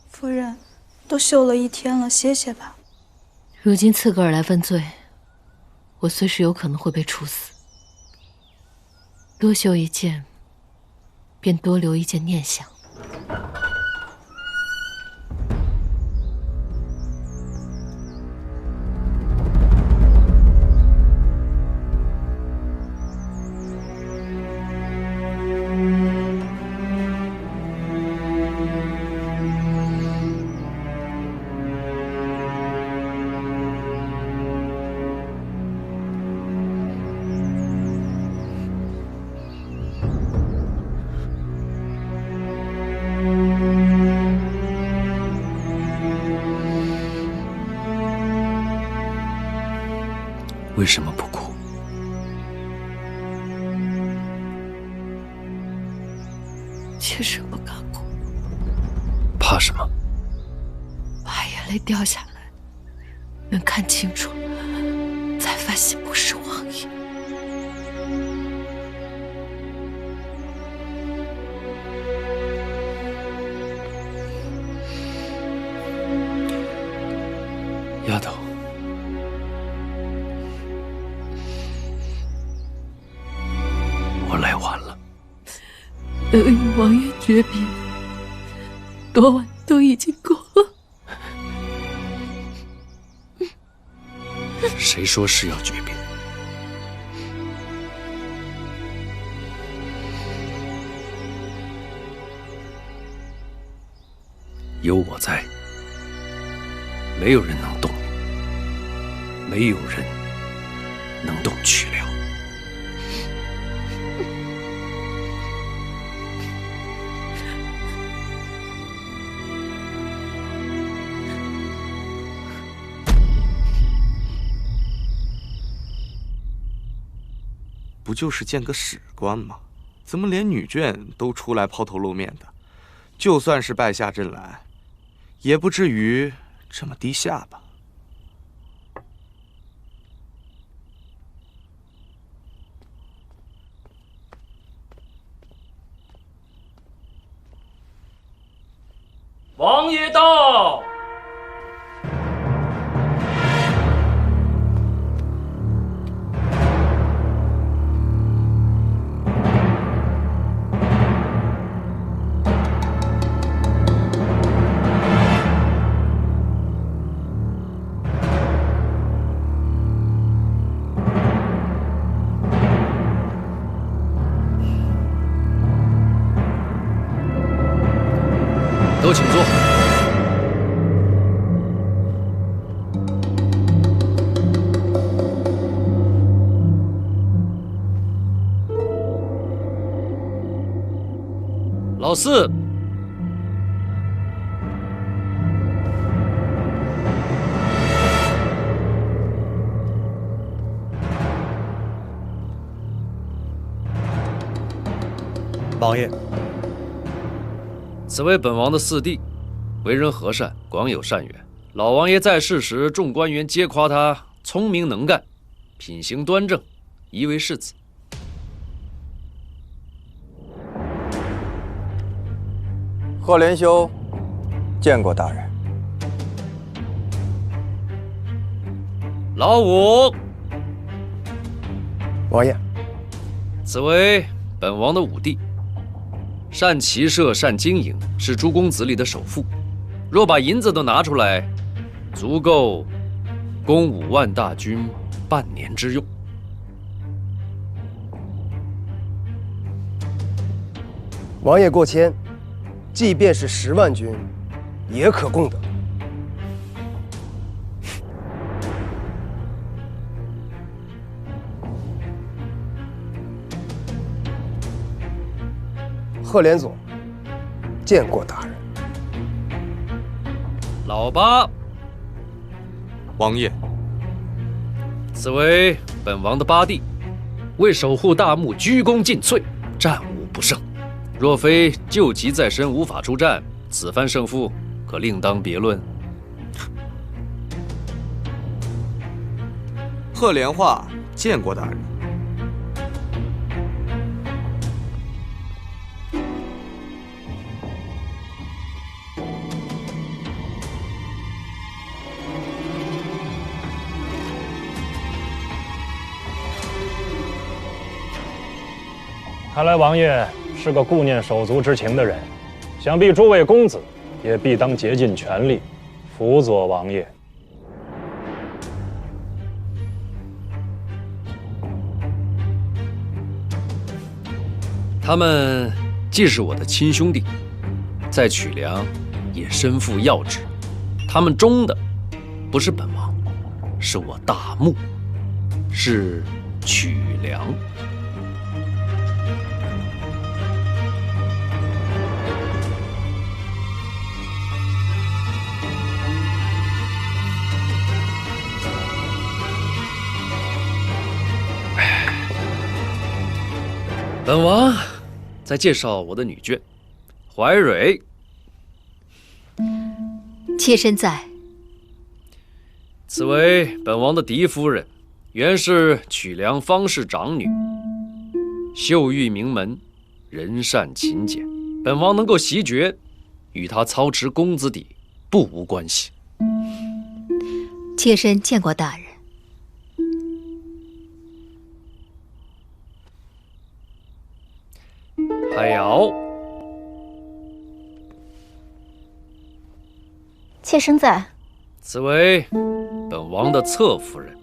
夫人，都休了一天了，歇歇吧。如今刺格尔来问罪，我随时有可能会被处死。多修一件，便多留一件念想。为什么不哭？确实不敢哭，怕什么？怕眼泪掉下来，能看清楚，才发现不是王爷。丫头，我来晚了。能与王爷诀别，多晚都已经够了。谁说是要诀别？有我在，没有人能动你，没有人能动曲辽。不就是见个史官吗？怎么连女眷都出来抛头露面的？就算是败下阵来，也不至于这么低下吧？王爷到！都请坐。老四，王爷，此为本王的四弟，为人和善，广有善缘。老王爷在世时，众官员皆夸他聪明能干，品行端正，宜为世子。贺连修见过大人。老五，王爷，此为本王的五弟，善骑射，善经营，是诸公子里的首富。若把银子都拿出来，足够供5万大军半年之用。王爷过谦，即便是10万军，也可供得。贺连总，见过大人。老八，王爷，此为本王的八弟，为守护大墓，鞠躬尽瘁，战无不胜。若非救急在身，无法出战，此番胜负可另当别论。贺连化见过大人。看来王爷是个顾念手足之情的人，想必诸位公子也必当竭尽全力辅佐王爷。他们既是我的亲兄弟，在曲梁也身负要职。他们忠的不是本王，是我大墓，是曲梁。本王再介绍我的女眷怀蕊。妾身在。此为本王的嫡夫人，原是曲梁方氏长女，秀玉名门，人善勤俭。本王能够袭爵，与她操持公子邸不无关系。妾身见过大人。海瑶，妾身在。此为本王的侧夫人，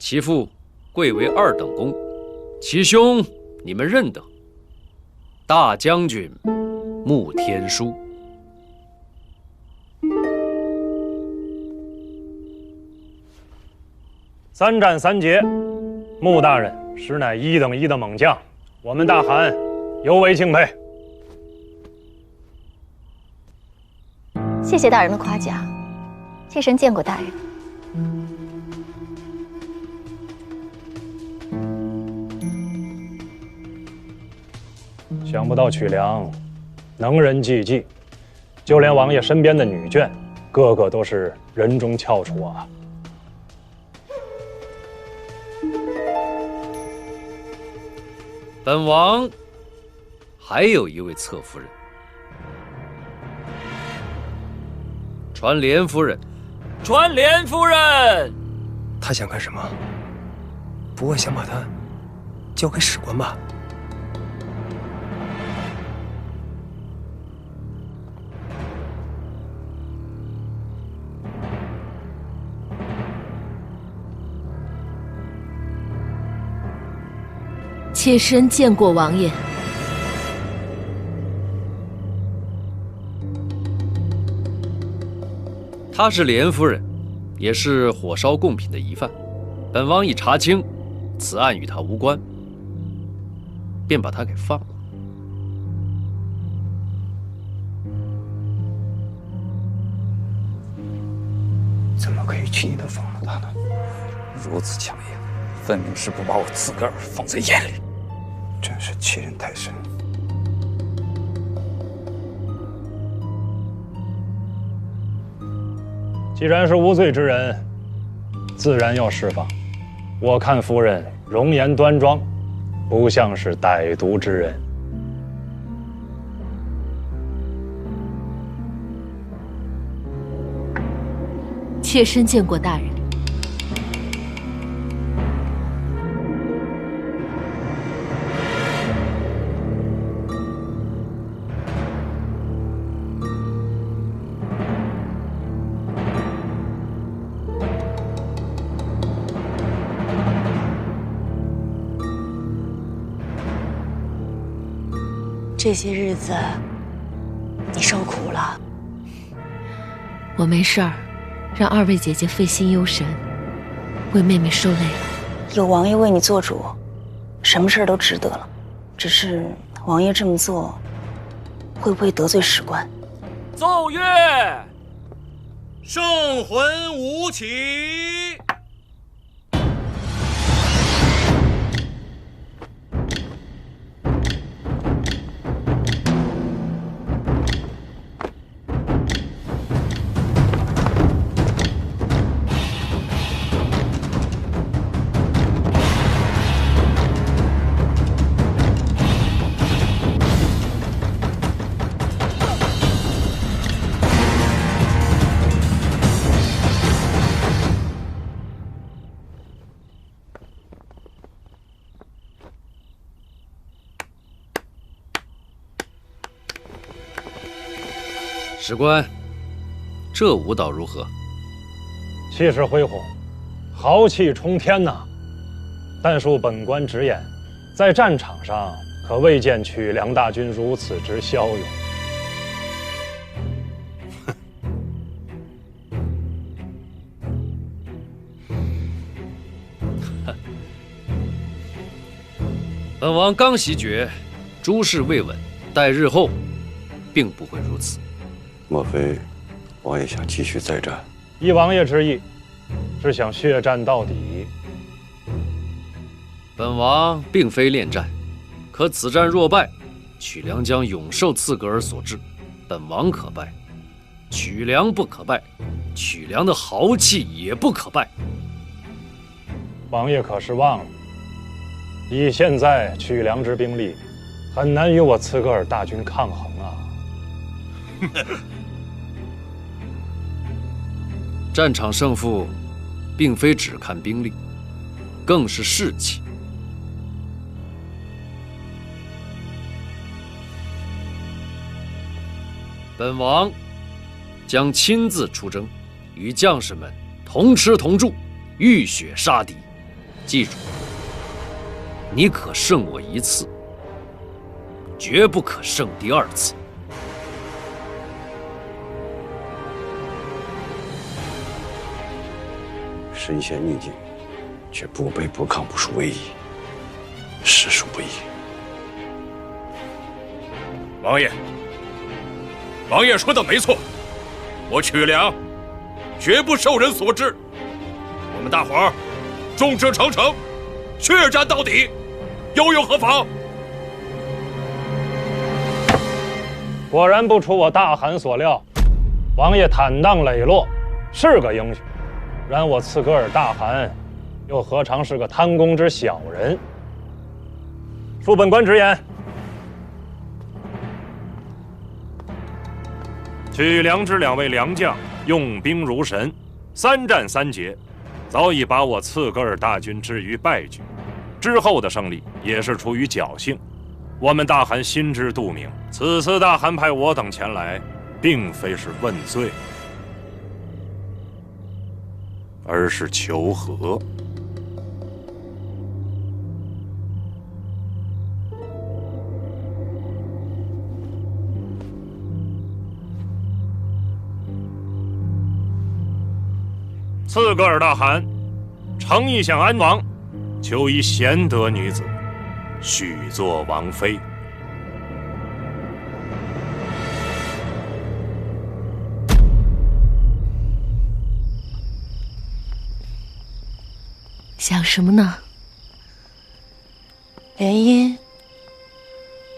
其父贵为2等公，其兄你们认得，大将军穆天书。3战3捷，穆大人实乃1等1的猛将，我们大汗尤为敬佩。谢谢大人的夸奖，妾身见过大人。想不到曲梁能人济济，就连王爷身边的女眷，个个都是人中翘楚啊。本王还有一位侧夫人，传莲夫人。传莲夫人，他想干什么？不会想把他交给史官吧？妾身见过王爷。她是莲夫人，也是火烧贡品的疑犯。本王已查清，此案与她无关，便把她给放了。怎么可以轻易的放了他呢？如此强硬，分明是不把我自个儿放在眼里，真是欺人太甚。既然是无罪之人，自然要释放。我看夫人容颜端庄，不像是歹毒之人。妾身见过大人。这些日子，你受苦了。我没事儿，让2位姐姐费心忧神，为妹妹受累了。有王爷为你做主，什么事儿都值得了。只是王爷这么做，会不会得罪史官？奏乐，圣魂舞起。史官，这舞蹈如何？气势恢宏，豪气冲天呐！但恕本官直言，在战场上可未见曲梁大军如此之骁勇。本王刚袭爵，诸事未稳，待日后，并不会如此。莫非王爷想继续再战？依王爷之意，是想血战到底。本王并非恋战，可此战若败，曲良将永受刺格尔所制。本王可败，曲良不可败，曲良的豪气也不可败。王爷可是忘了，以现在曲良之兵力，很难与我刺格尔大军抗衡啊。战场胜负，并非只看兵力，更是士气。本王将亲自出征，与将士们同吃同住，浴血杀敌。记住，你可胜我一次，绝不可胜第二次。身陷逆境，却不卑不亢，不输威仪，实属不易。王爷，王爷说的没错，我曲良绝不受人所制。我们大伙儿众志成城，血战到底，又有何妨？果然不出我大汗所料，王爷坦荡磊落，是个英雄。然我刺格尔大汗，又何尝是个贪功之小人？恕本官直言，曲良之2位良将用兵如神，3战3捷，早已把我刺格尔大军置于败局。之后的胜利也是出于侥幸。我们大汗心知肚明，此次大汗派我等前来，并非是问罪，而是求和。刺格尔大汗诚意向安王求一贤德女子，许作王妃。想什么呢？联姻，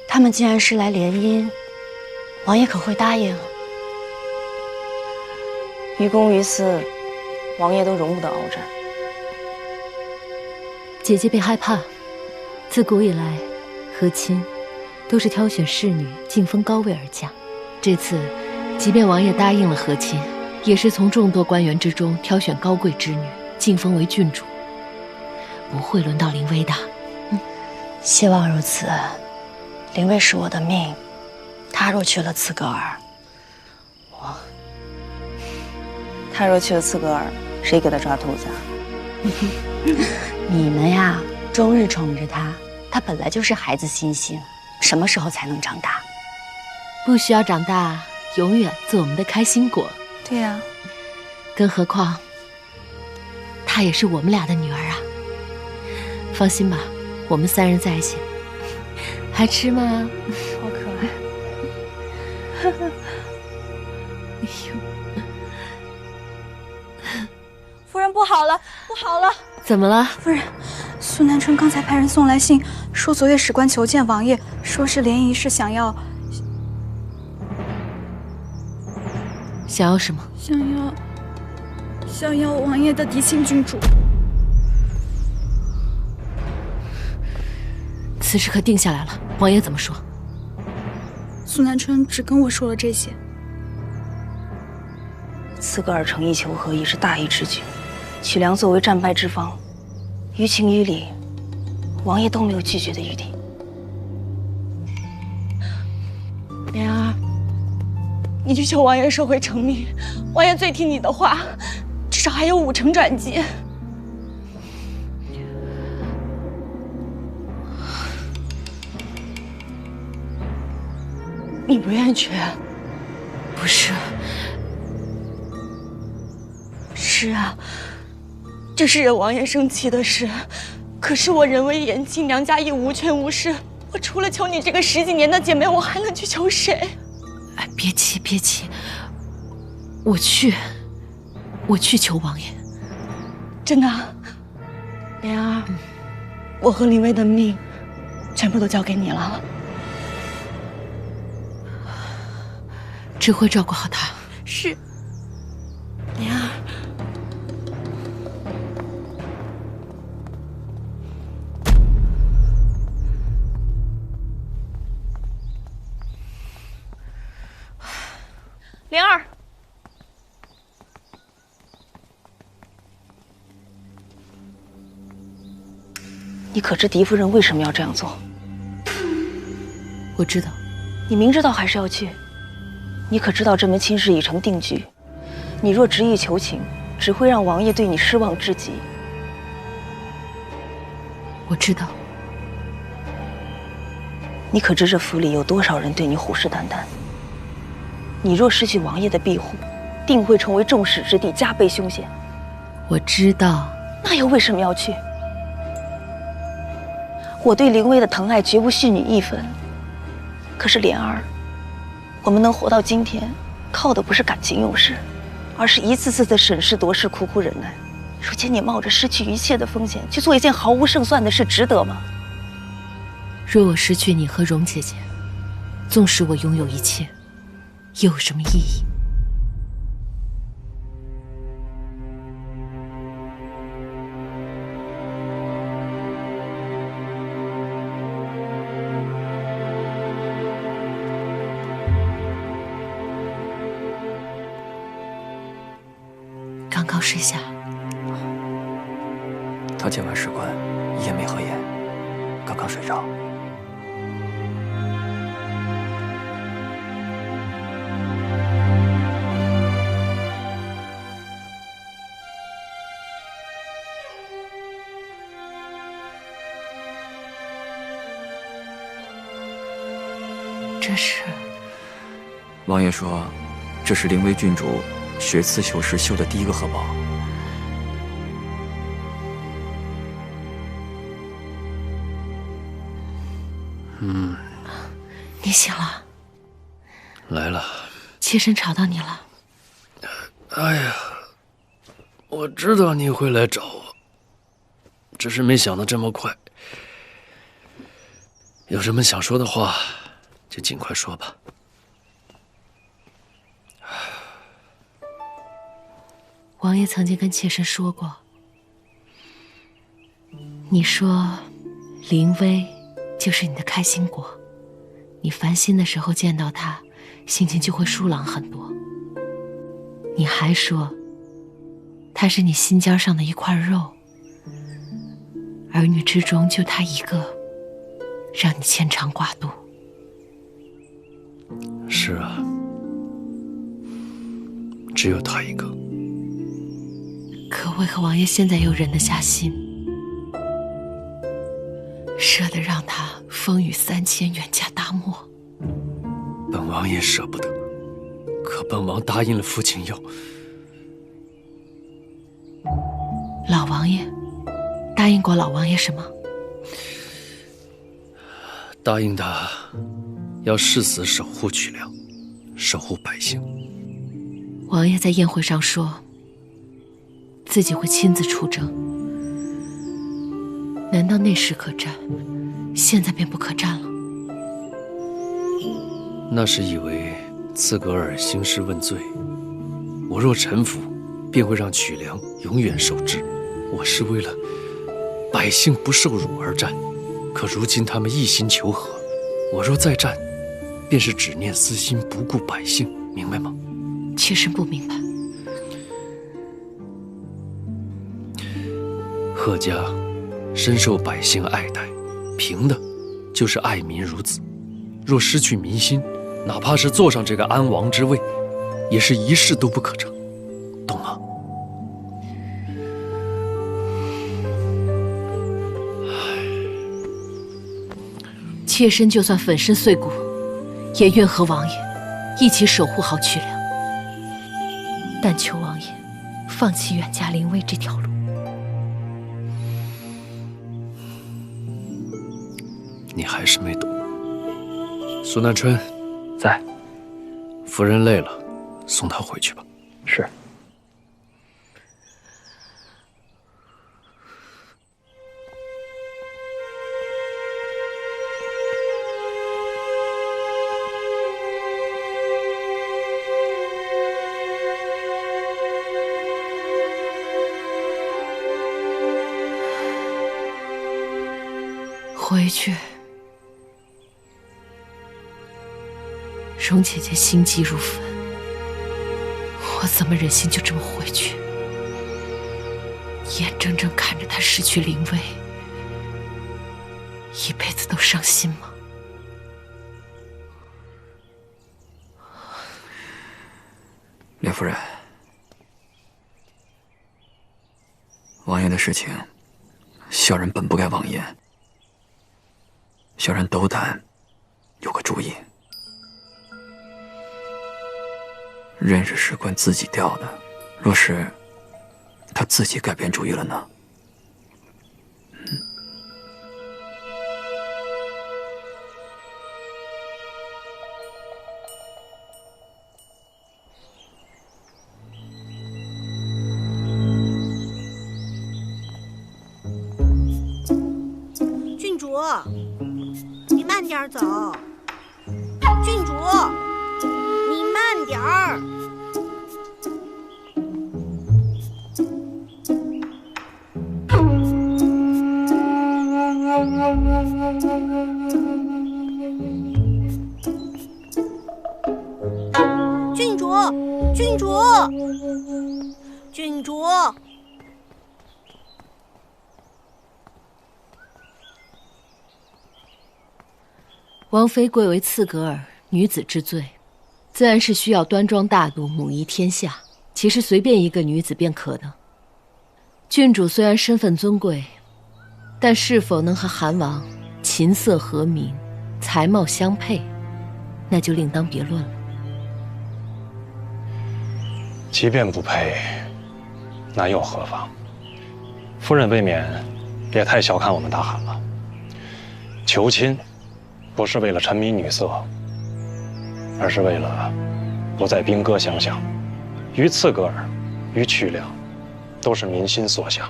他们既然是来联姻，王爷可会答应？于公于私，王爷都容不得鏖战。姐姐别害怕，自古以来，和亲都是挑选侍女晋封高位而嫁。这次，即便王爷答应了和亲，也是从众多官员之中挑选高贵之女，晋封为郡主。不会轮到林薇的。希望如此。林薇是我的命，她若去了刺格尔，他若去了刺格尔，谁给他抓兔子啊？你们呀，终日宠着她，她本来就是孩子心性，什么时候才能长大？不需要长大，永远做我们的开心果。对呀，更何况，她也是我们俩的女儿啊。放心吧，我们3人在一起，还吃吗？好可爱。哎呦，夫人不好了，不好了！怎么了？夫人，苏南春刚才派人送来信，说昨夜史官求见王爷，说是联谊是想要什么？想要王爷的嫡亲郡主。此事可定下来了，王爷怎么说？苏南春只跟我说了这些。刺格尔诚意求和已是大义之举，曲良作为战败之方，于情于理，王爷都没有拒绝的余地。莲儿，你去求王爷收回成命，王爷最听你的话，至少还有5成转机。你不愿意去？不是。是啊，这是惹王爷生气的事。可是我人微言轻，娘家亦无权无势，我除了求你这个10几年的姐妹，我还能去求谁？哎，别急，别急，我去求王爷。真的啊，莲儿，我和林薇的命，全部都交给你了。只会照顾好他。是，莲儿。莲儿，你可知狄夫人为什么要这样做？我知道。你明知道还是要去。你可知道这门亲事已成定局？你若执意求情，只会让王爷对你失望至极。我知道。你可知这府里有多少人对你虎视眈眈？你若失去王爷的庇护，定会成为众矢之的，加倍凶险。我知道。那又为什么要去？我对凌薇的疼爱绝不逊你一分。可是莲儿，我们能活到今天，靠的不是感情用事，而是一次次的审时度势，苦苦忍耐。如今你冒着失去一切的风险，去做一件毫无胜算的事，值得吗？若我失去你和荣姐姐，纵使我拥有一切，又有什么意义？刚刚睡下。他见完史官，一夜没合眼，刚刚睡着。这是王爷说，这是灵威郡主学刺绣时绣的第一个荷包。你醒了？来了。妾身吵到你了？哎呀，我知道你会来找我，只是没想到这么快。有什么想说的话，就尽快说吧。王爷曾经跟妾身说过，你说灵薇就是你的开心果，你烦心的时候见到她，心情就会舒朗很多。你还说她是你心尖上的一块肉，儿女之中就她一个，让你牵肠挂肚。是啊，只有她一个。可为何王爷现在又忍得下心，舍得让他风雨3000远嫁大漠？本王也舍不得，可本王答应了父亲要。老王爷答应过老王爷什么？答应他要誓死守护曲梁，守护百姓。王爷在宴会上说自己会亲自出征，难道那时可战，现在便不可战了？那是以为刺格尔兴师问罪，我若臣服，便会让曲梁永远受制。我是为了百姓不受辱而战，可如今他们一心求和，我若再战，便是只念私心，不顾百姓，明白吗？妾身不明白。贺家深受百姓爱戴，凭的就是爱民如子。若失去民心，哪怕是坐上这个安王之位，也是一事都不可成，懂吗？妾身就算粉身碎骨，也愿和王爷一起守护好曲梁。但求王爷放弃远嫁灵薇这条路。你还是没懂。苏南春在。夫人累了，送她回去吧。是。回去。容姐姐心急如焚，我怎么忍心就这么回去？眼睁睁看着她失去灵威，一辈子都伤心吗？莲夫人，王爷的事情，小人本不该妄言。小人斗胆有个主意，刃是史官自己调的，若是他自己改变主意了呢？郡主，你慢点走。郡主，你慢点儿。郡主，郡主，郡主。王妃贵为刺格尔，女子之最，自然是需要端庄大度，母仪天下。其实随便一个女子便可的。郡主虽然身份尊贵，但是否能和韩王琴瑟和鸣，才貌相配，那就另当别论了。即便不配，那又何妨？夫人未免也太小看我们大汗了。求亲不是为了沉迷女色，而是为了不再兵戈相向。于刺格尔，于曲梁，都是民心所向。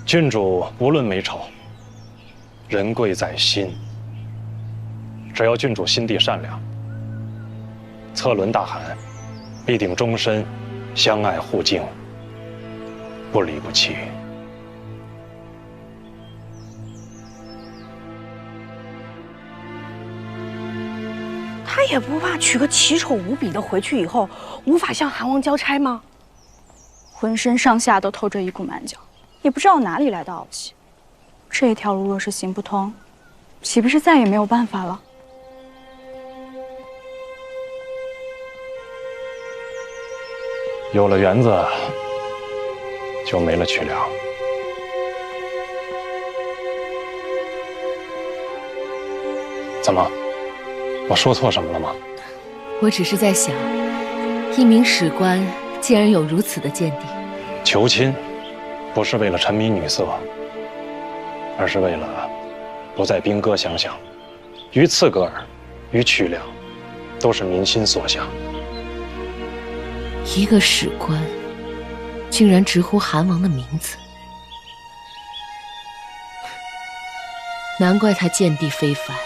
郡主无论美丑，人贵在心。只要郡主心地善良，策伦大汗必定终身相爱互敬，不离不弃。他也不怕娶个奇丑无比的回去以后无法向韩王交差吗？浑身上下都透着一股蛮劲，也不知道哪里来的傲气。这条路若是行不通，岂不是再也没有办法了？有了园子，就没了曲梁。怎么？我说错什么了吗？我只是在想，一名史官既然有如此的见地，求亲不是为了沉迷女色，而是为了不再兵戈相向。于刺格尔，于曲梁，都是民心所向。一个史官竟然直呼韩王的名字，难怪他见地非凡，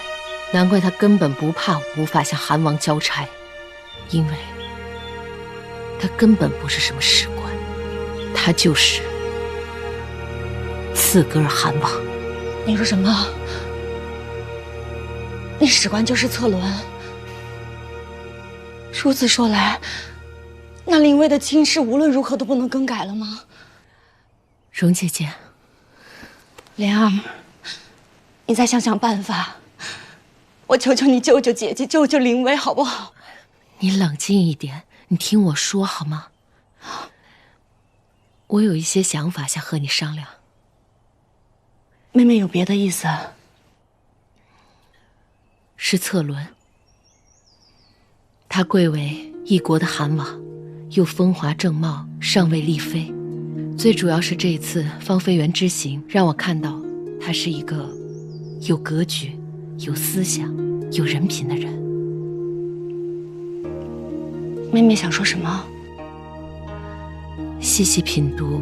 难怪他根本不怕无法向韩王交差，因为他根本不是什么史官，他就是刺格尔韩王。你说什么？那史官就是策伦？如此说来，那林薇的亲事无论如何都不能更改了吗？容姐姐，莲儿，你再想想办法，我求求你救救姐姐，救救林薇，好不好？你冷静一点，你听我说好吗？我有一些想法想和你商量。妹妹有别的意思？是策伦，他贵为一国的韩王，又风华正茂，尚未立妃。最主要是这一次芳菲园之行，让我看到他是一个有格局、有思想、有人品的人。妹妹想说什么？细细品读，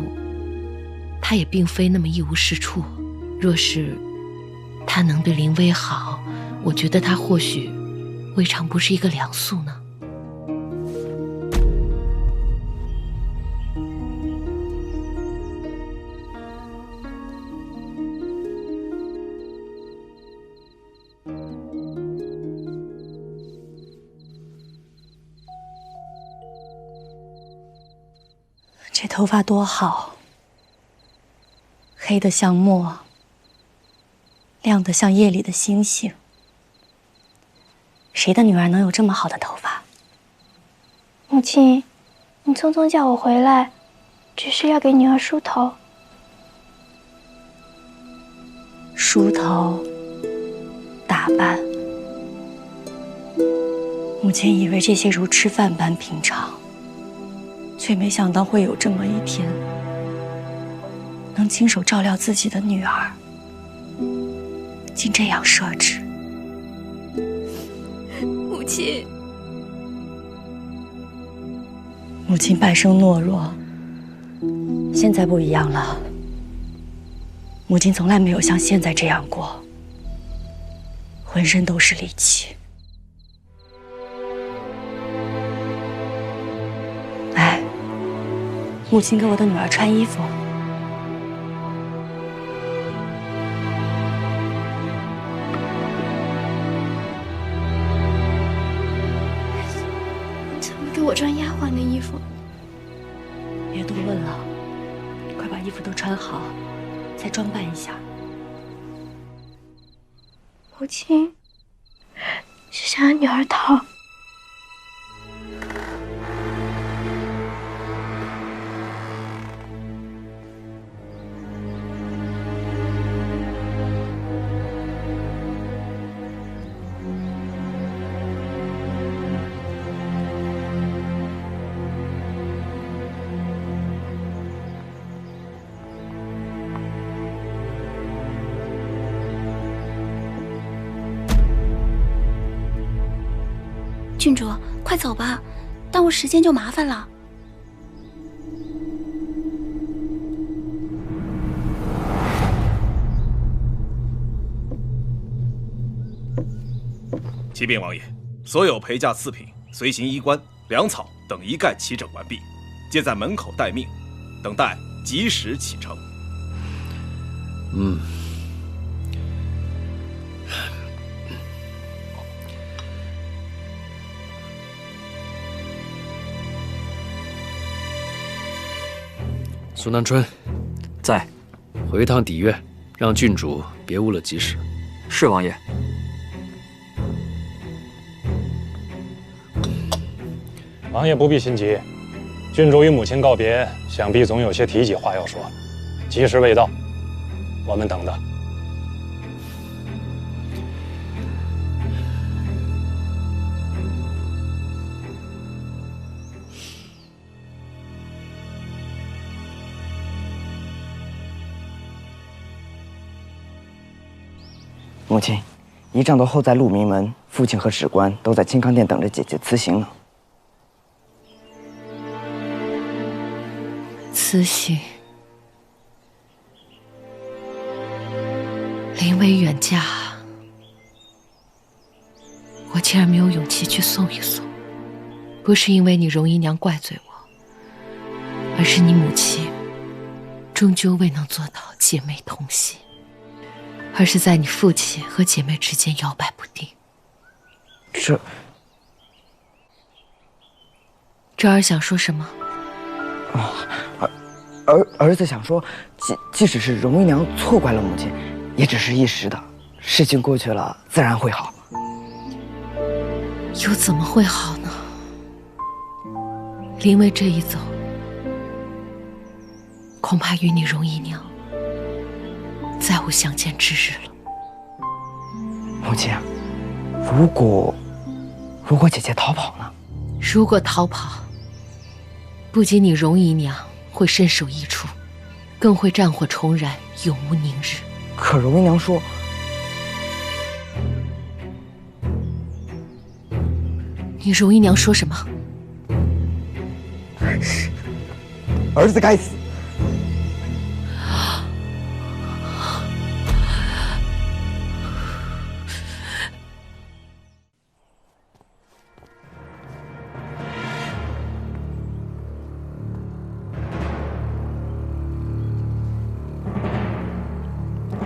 他也并非那么一无是处。若是他能对林薇好，我觉得他或许未尝不是一个良宿呢。这头发多好，黑得像墨，亮得像夜里的星星。谁的女儿能有这么好的头发？母亲，你匆匆叫我回来，只是要给女儿梳头。梳头，打扮，母亲以为这些如吃饭般平常，却没想到会有这么一天，能亲手照料自己的女儿，竟这样设置。母亲，母亲半生懦弱，现在不一样了。母亲从来没有像现在这样过，浑身都是力气。来，母亲给我的女儿穿衣服。怎么给我穿丫鬟的衣服？别多问了，快把衣服都穿好，再装扮一下。母亲是想让女儿逃。郡主，快走吧，耽误时间就麻烦了。启禀王爷，所有陪嫁次品、随行衣冠、粮草等一概齐整完毕，皆在门口待命，等待及时启程。苏南春，在。回趟底院，让郡主别误了吉时。是王爷。王爷不必心急，郡主与母亲告别，想必总有些提己话要说。吉时未到，我们等的。母亲，仪仗都候在鹿鸣门，父亲和史官都在清康殿等着姐姐辞行呢。辞行，临危远嫁，我竟然没有勇气去送一送。不是因为你容姨娘怪罪我，而是你母亲终究未能做到姐妹同心。而是在你父亲和姐妹之间摇摆不定。这儿想说什么？儿子想说，即使是容姨娘错怪了母亲，也只是一时的，事情过去了，自然会好。又怎么会好呢？林薇这一走，恐怕与你容姨娘再无相见之日了。母亲，如果姐姐逃跑呢？如果逃跑，不仅你容姨娘会身首异处，更会战火重燃，永无宁日。可容姨娘说，你容姨娘说什么？儿子该死。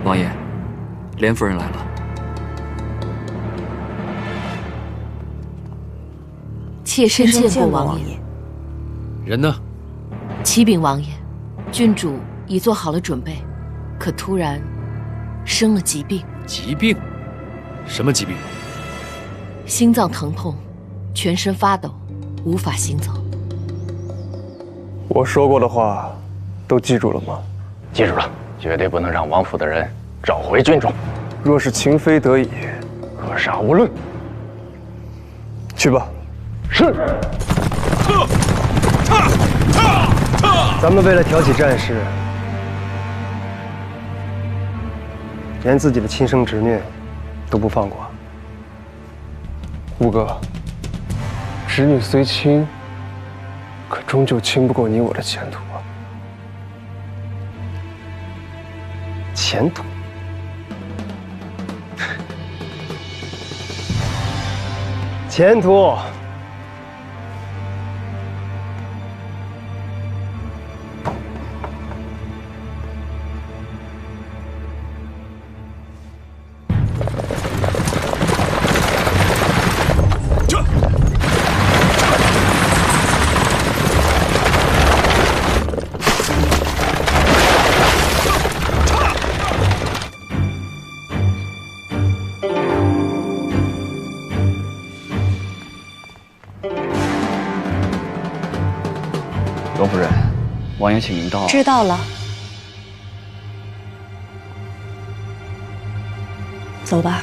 王爷，连夫人来了。妾身见过王爷。人呢？启禀王爷，郡主已做好了准备，可突然生了疾病。疾病？什么疾病？心脏疼痛，全身发抖，无法行走。我说过的话，都记住了吗？记住了，绝对不能让王府的人找回郡主。若是情非得已，格杀勿论。去吧。是。咱们为了挑起战事，连自己的亲生侄女都不放过。吴哥，侄女虽亲，可终究亲不过你我的前途啊。前途？前途？罗夫人，王爷请您到。知道了，走吧。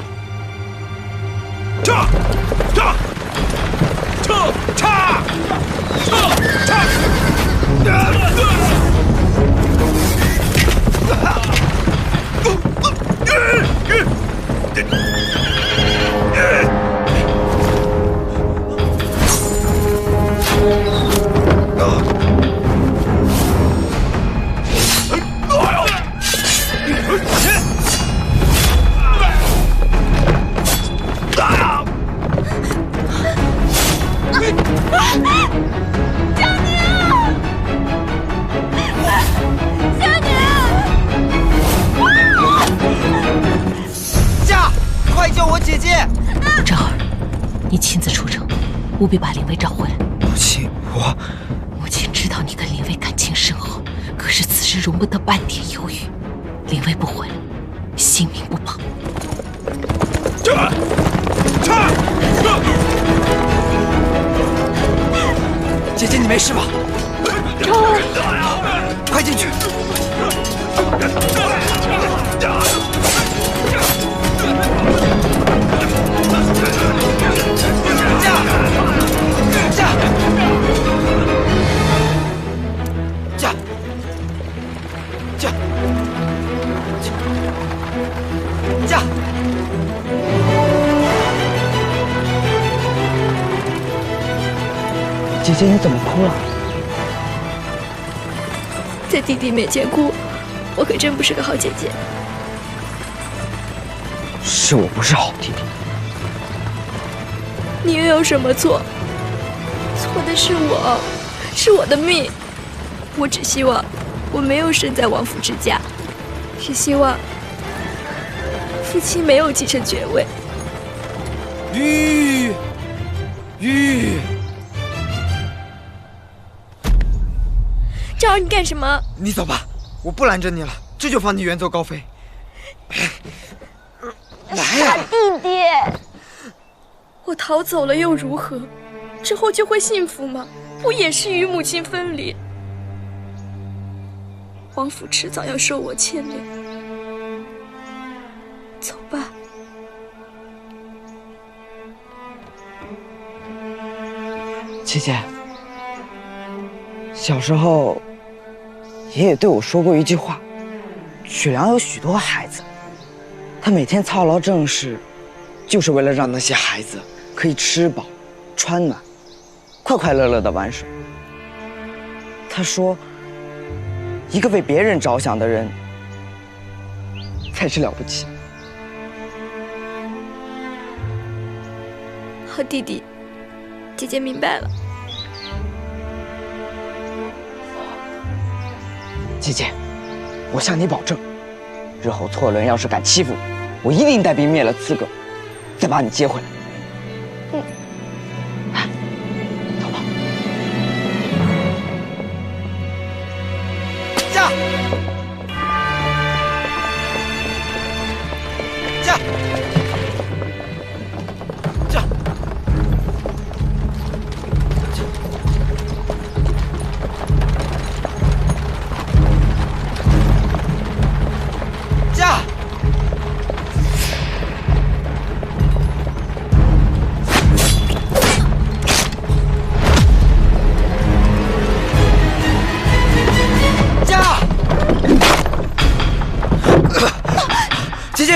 务必把林薇找回来。母亲，母亲知道你跟林薇感情深厚，可是此时容不得半点犹豫。林薇不回来，性命不保。姐姐，你没事吧？快进去！姐姐，你怎么哭了？在弟弟面前哭，我可真不是个好姐姐。是我不是好弟弟。你又有什么错？错的是我，是我的命。我只希望我没有生在王府之家，只希望父亲没有继承爵位。玉。昭儿，你干什么？你走吧，我不拦着你了，这就放你远走高飞。来呀，弟弟！我逃走了又如何？之后就会幸福吗？不也是与母亲分离？王府迟早要受我牵连。走吧。姐姐，小时候，爷爷对我说过一句话：曲良有许多孩子，他每天操劳政事，就是为了让那些孩子可以吃饱、穿暖，快快乐乐地玩耍。他说，一个为别人着想的人，才是了不起。好弟弟，姐姐明白了。姐姐，我向你保证，日后错人要是敢欺负我，一定带兵灭了刺客，再把你接回来。走吧。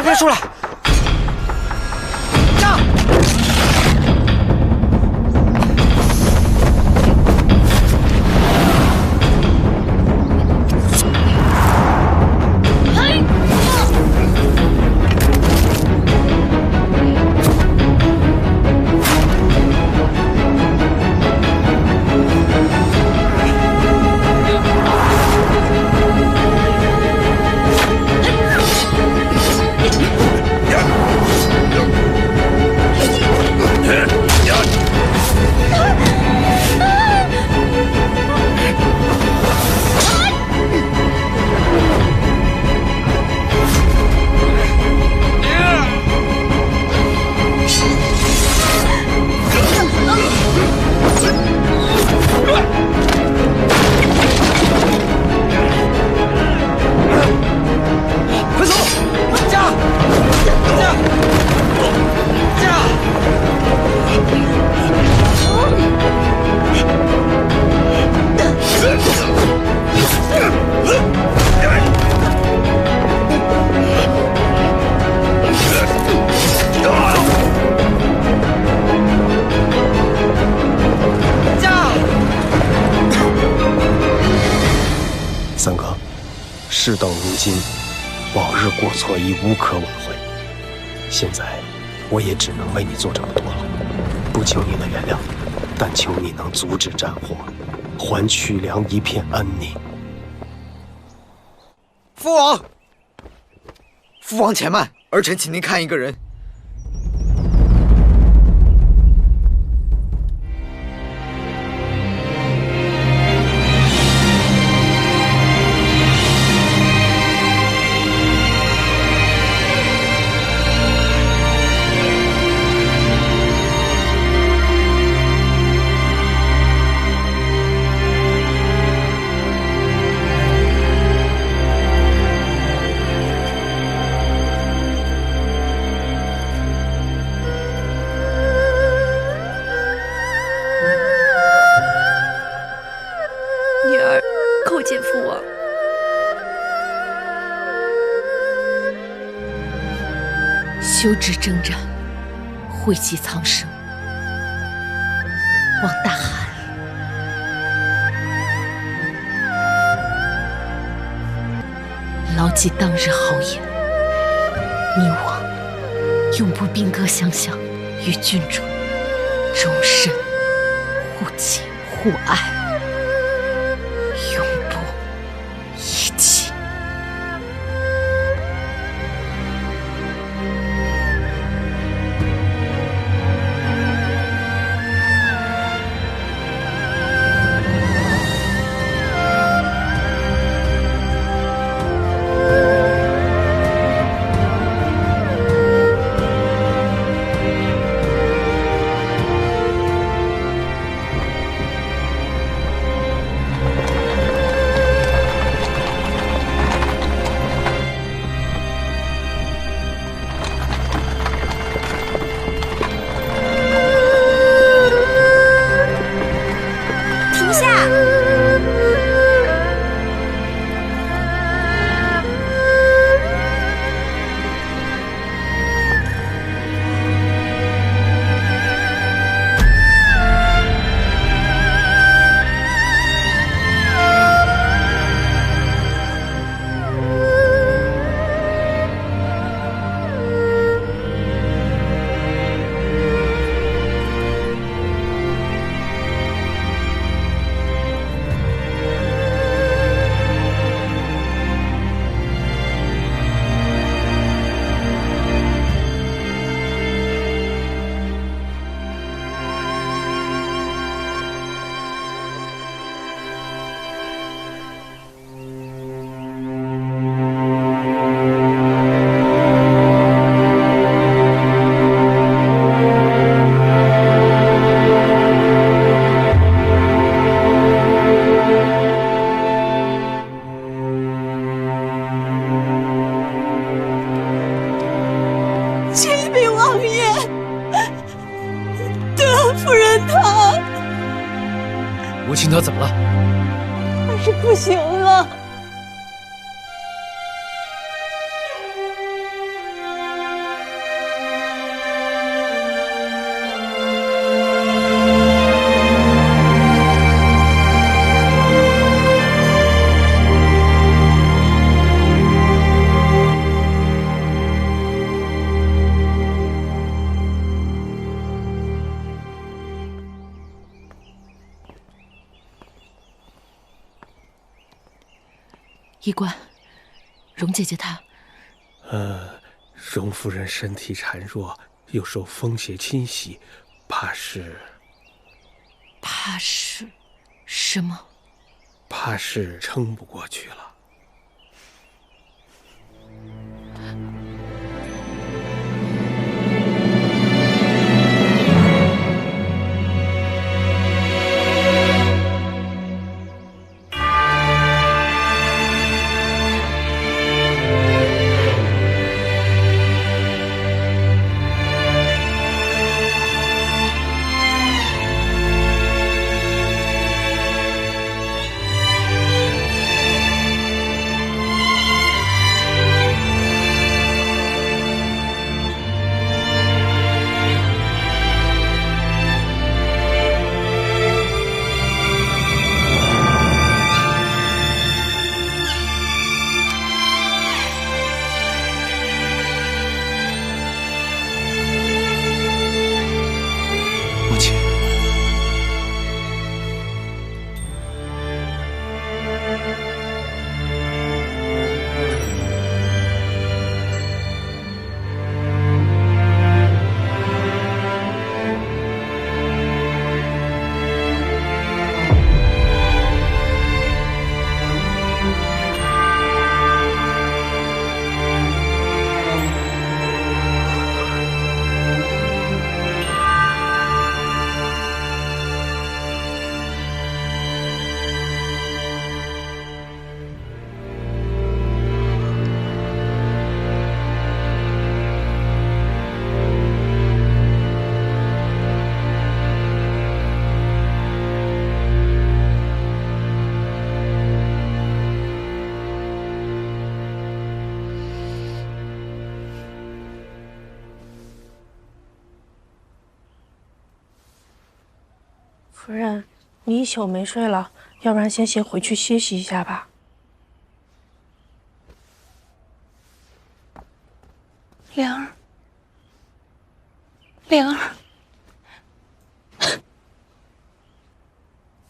别出来！驾！三哥，事到如今，往日过错已无可挽回。现在，我也只能为你做这么多了，不求你的原谅，但求你能阻止战火，还曲梁一片安宁。父王，父王且慢，儿臣请您看一个人。见父王。休止征战，讳疾苍生。王大汗，牢记当日豪言，你我永不兵戈相向，与君主终身互敬互爱。 吴清德怎么了？他是不行了。医官，荣姐姐她……荣夫人身体孱弱，又受风邪侵袭，怕是什么？怕是撑不过去了。夫人，你一宿没睡了，要不然先回去歇息一下吧。莲儿，莲儿，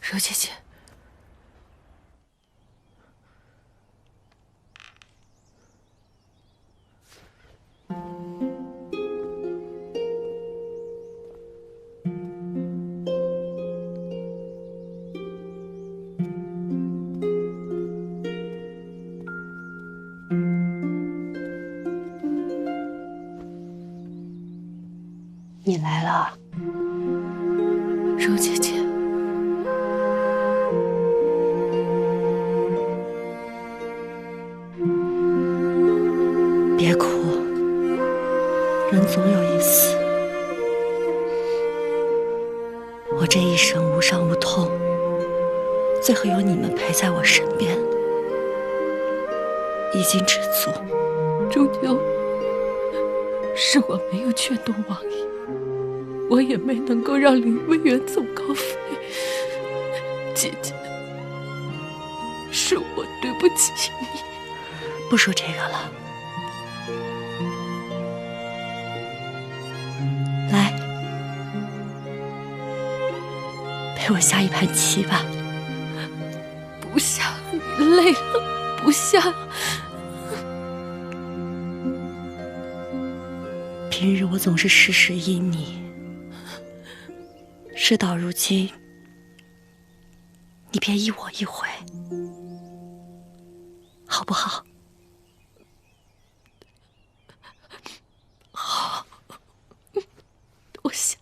柔姐姐，你来了，柔姐姐。别哭，人总有一死。我这一生无伤无痛，最后有你们陪在我身边，已经知足。终究是我没有劝动王爷，我也没能够让林威远走高飞。姐姐，是我对不起你。不说这个了，来，陪我下一盘棋吧。不下，你累了，不下。平日我总是事事依你，事到如今，你别依我一回，好不好？好，我下。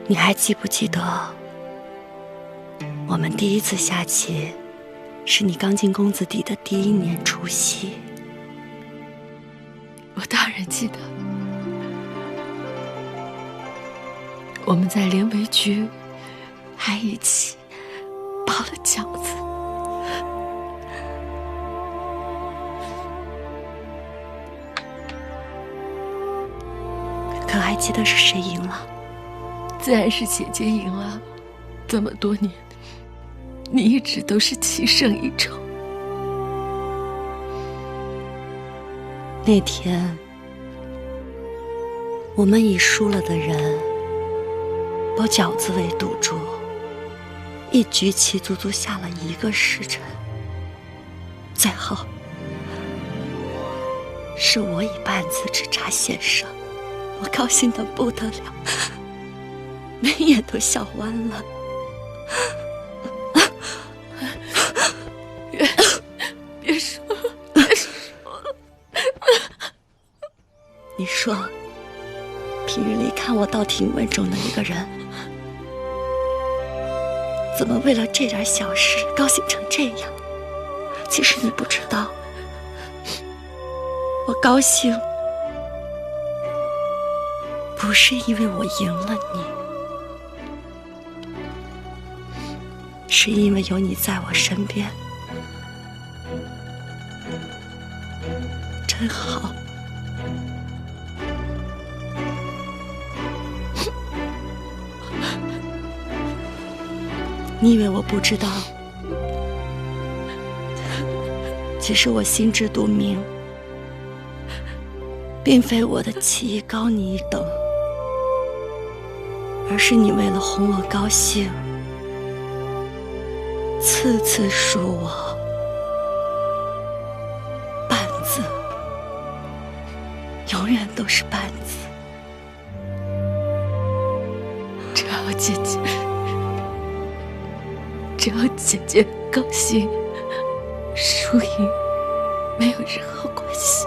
你还记不记得，我们第一次下棋，是你刚进公子弟的第1年除夕？我当然记得，我们在连围局还一起包了饺子。可还记得是谁赢了？自然是姐姐赢了。这么多年，你一直都是棋胜一筹。那天，我们以输了的人包饺子为赌注，一局棋足足下了1个时辰。最后，是我以半子之差险胜，我高兴得不得了，眉眼都笑弯了。别说了，别说了。你说，平日里看我倒挺稳重的一个人，怎么为了这点小事高兴成这样？其实你不知道，我高兴不是因为我赢了你，是因为有你在我身边，真好。你以为我不知道？其实我心知肚明，并非我的棋艺高你一等，而是你为了哄我高兴，次次输我半子，永远都是半子。只要姐姐高兴，输赢没有任何关系。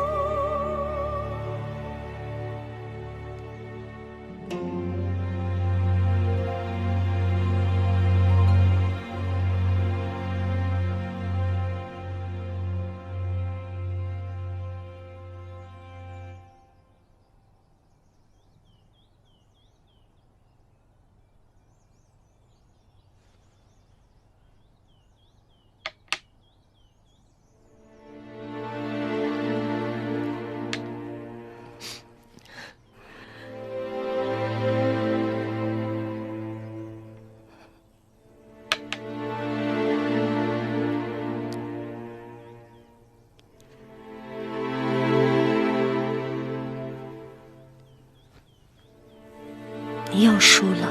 你又输了。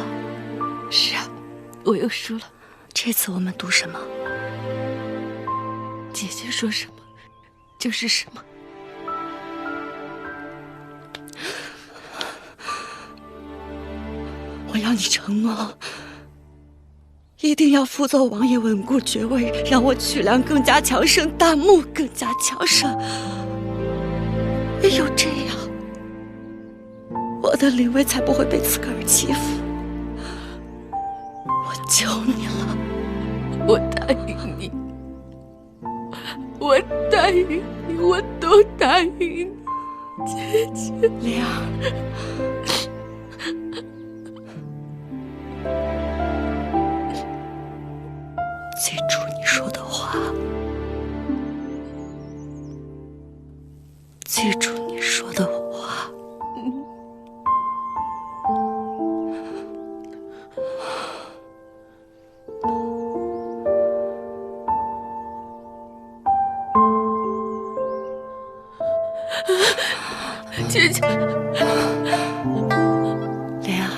是啊，我又输了。这次我们赌什么？姐姐说什么就是什么。我要你承诺，一定要辅佐王爷稳固爵位，让我曲梁更加强盛，大木更加强盛。唯有这样，我的灵位才不会被刺客儿欺负。我求你了，我答应你，我答应你，我都答应你，姐姐。灵儿，记住你说的话，记住你说的话。姐姐，莲儿，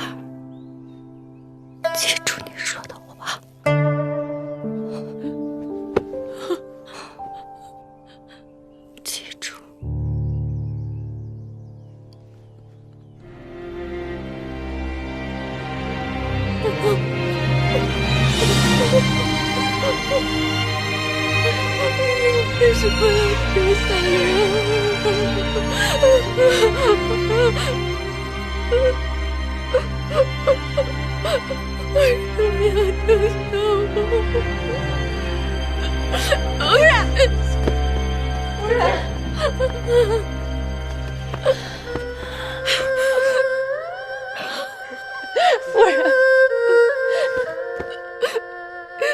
记住你说的话。记住。为什么要丢下莲儿？为什么要丢下我？夫人，夫人，夫人，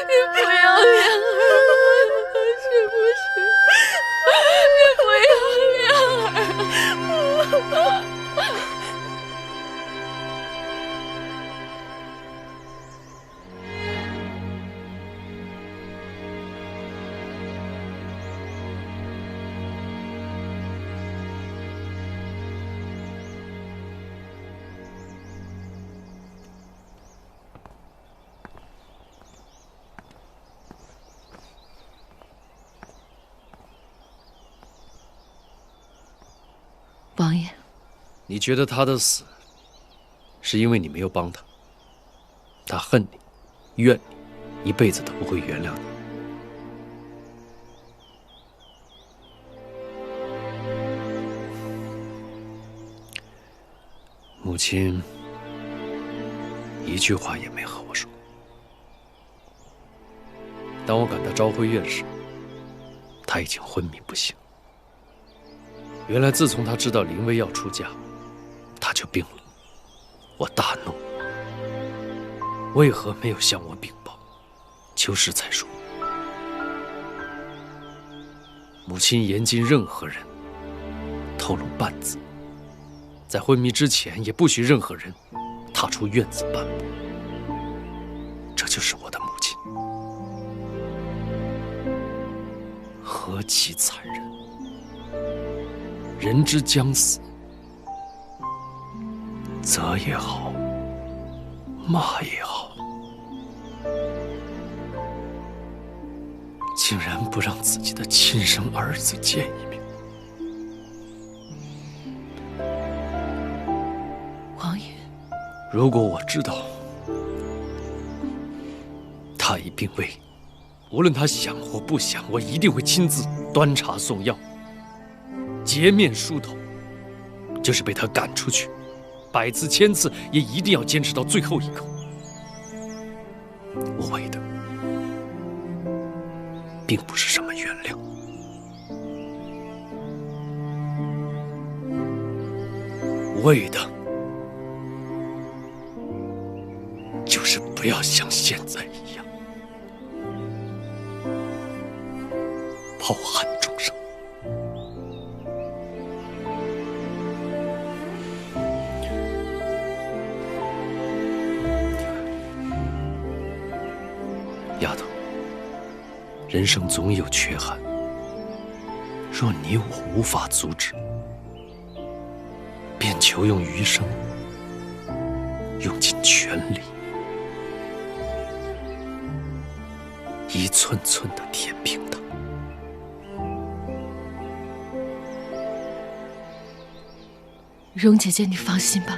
你不要莲儿了，是不是？你不要莲儿。王爷，你觉得他的死是因为你没有帮他，他恨你，怨你，一辈子都不会原谅你。母亲一句话也没和我说。当我赶到昭辉院时，他已经昏迷不醒。原来自从他知道林薇要出嫁，他就病了。我大怒，为何没有向我禀报？秋实才说，母亲严禁任何人透露半字，在昏迷之前也不许任何人踏出院子半步。这就是我的母亲，何其残忍！人之将死，责也好，骂也好，竟然不让自己的亲生儿子见一面。王爷，如果我知道他已病危，无论他想或不想，我一定会亲自端茶送药，洁面梳头，就是被他赶出去，百次千次也一定要坚持到最后一刻。我为的并不是什么原谅，为的就是不要像现在一样抱憾终生。丫头，人生总有缺憾，若你我无法阻止，便求用余生，用尽全力，一寸寸地填平它。容姐姐，你放心吧。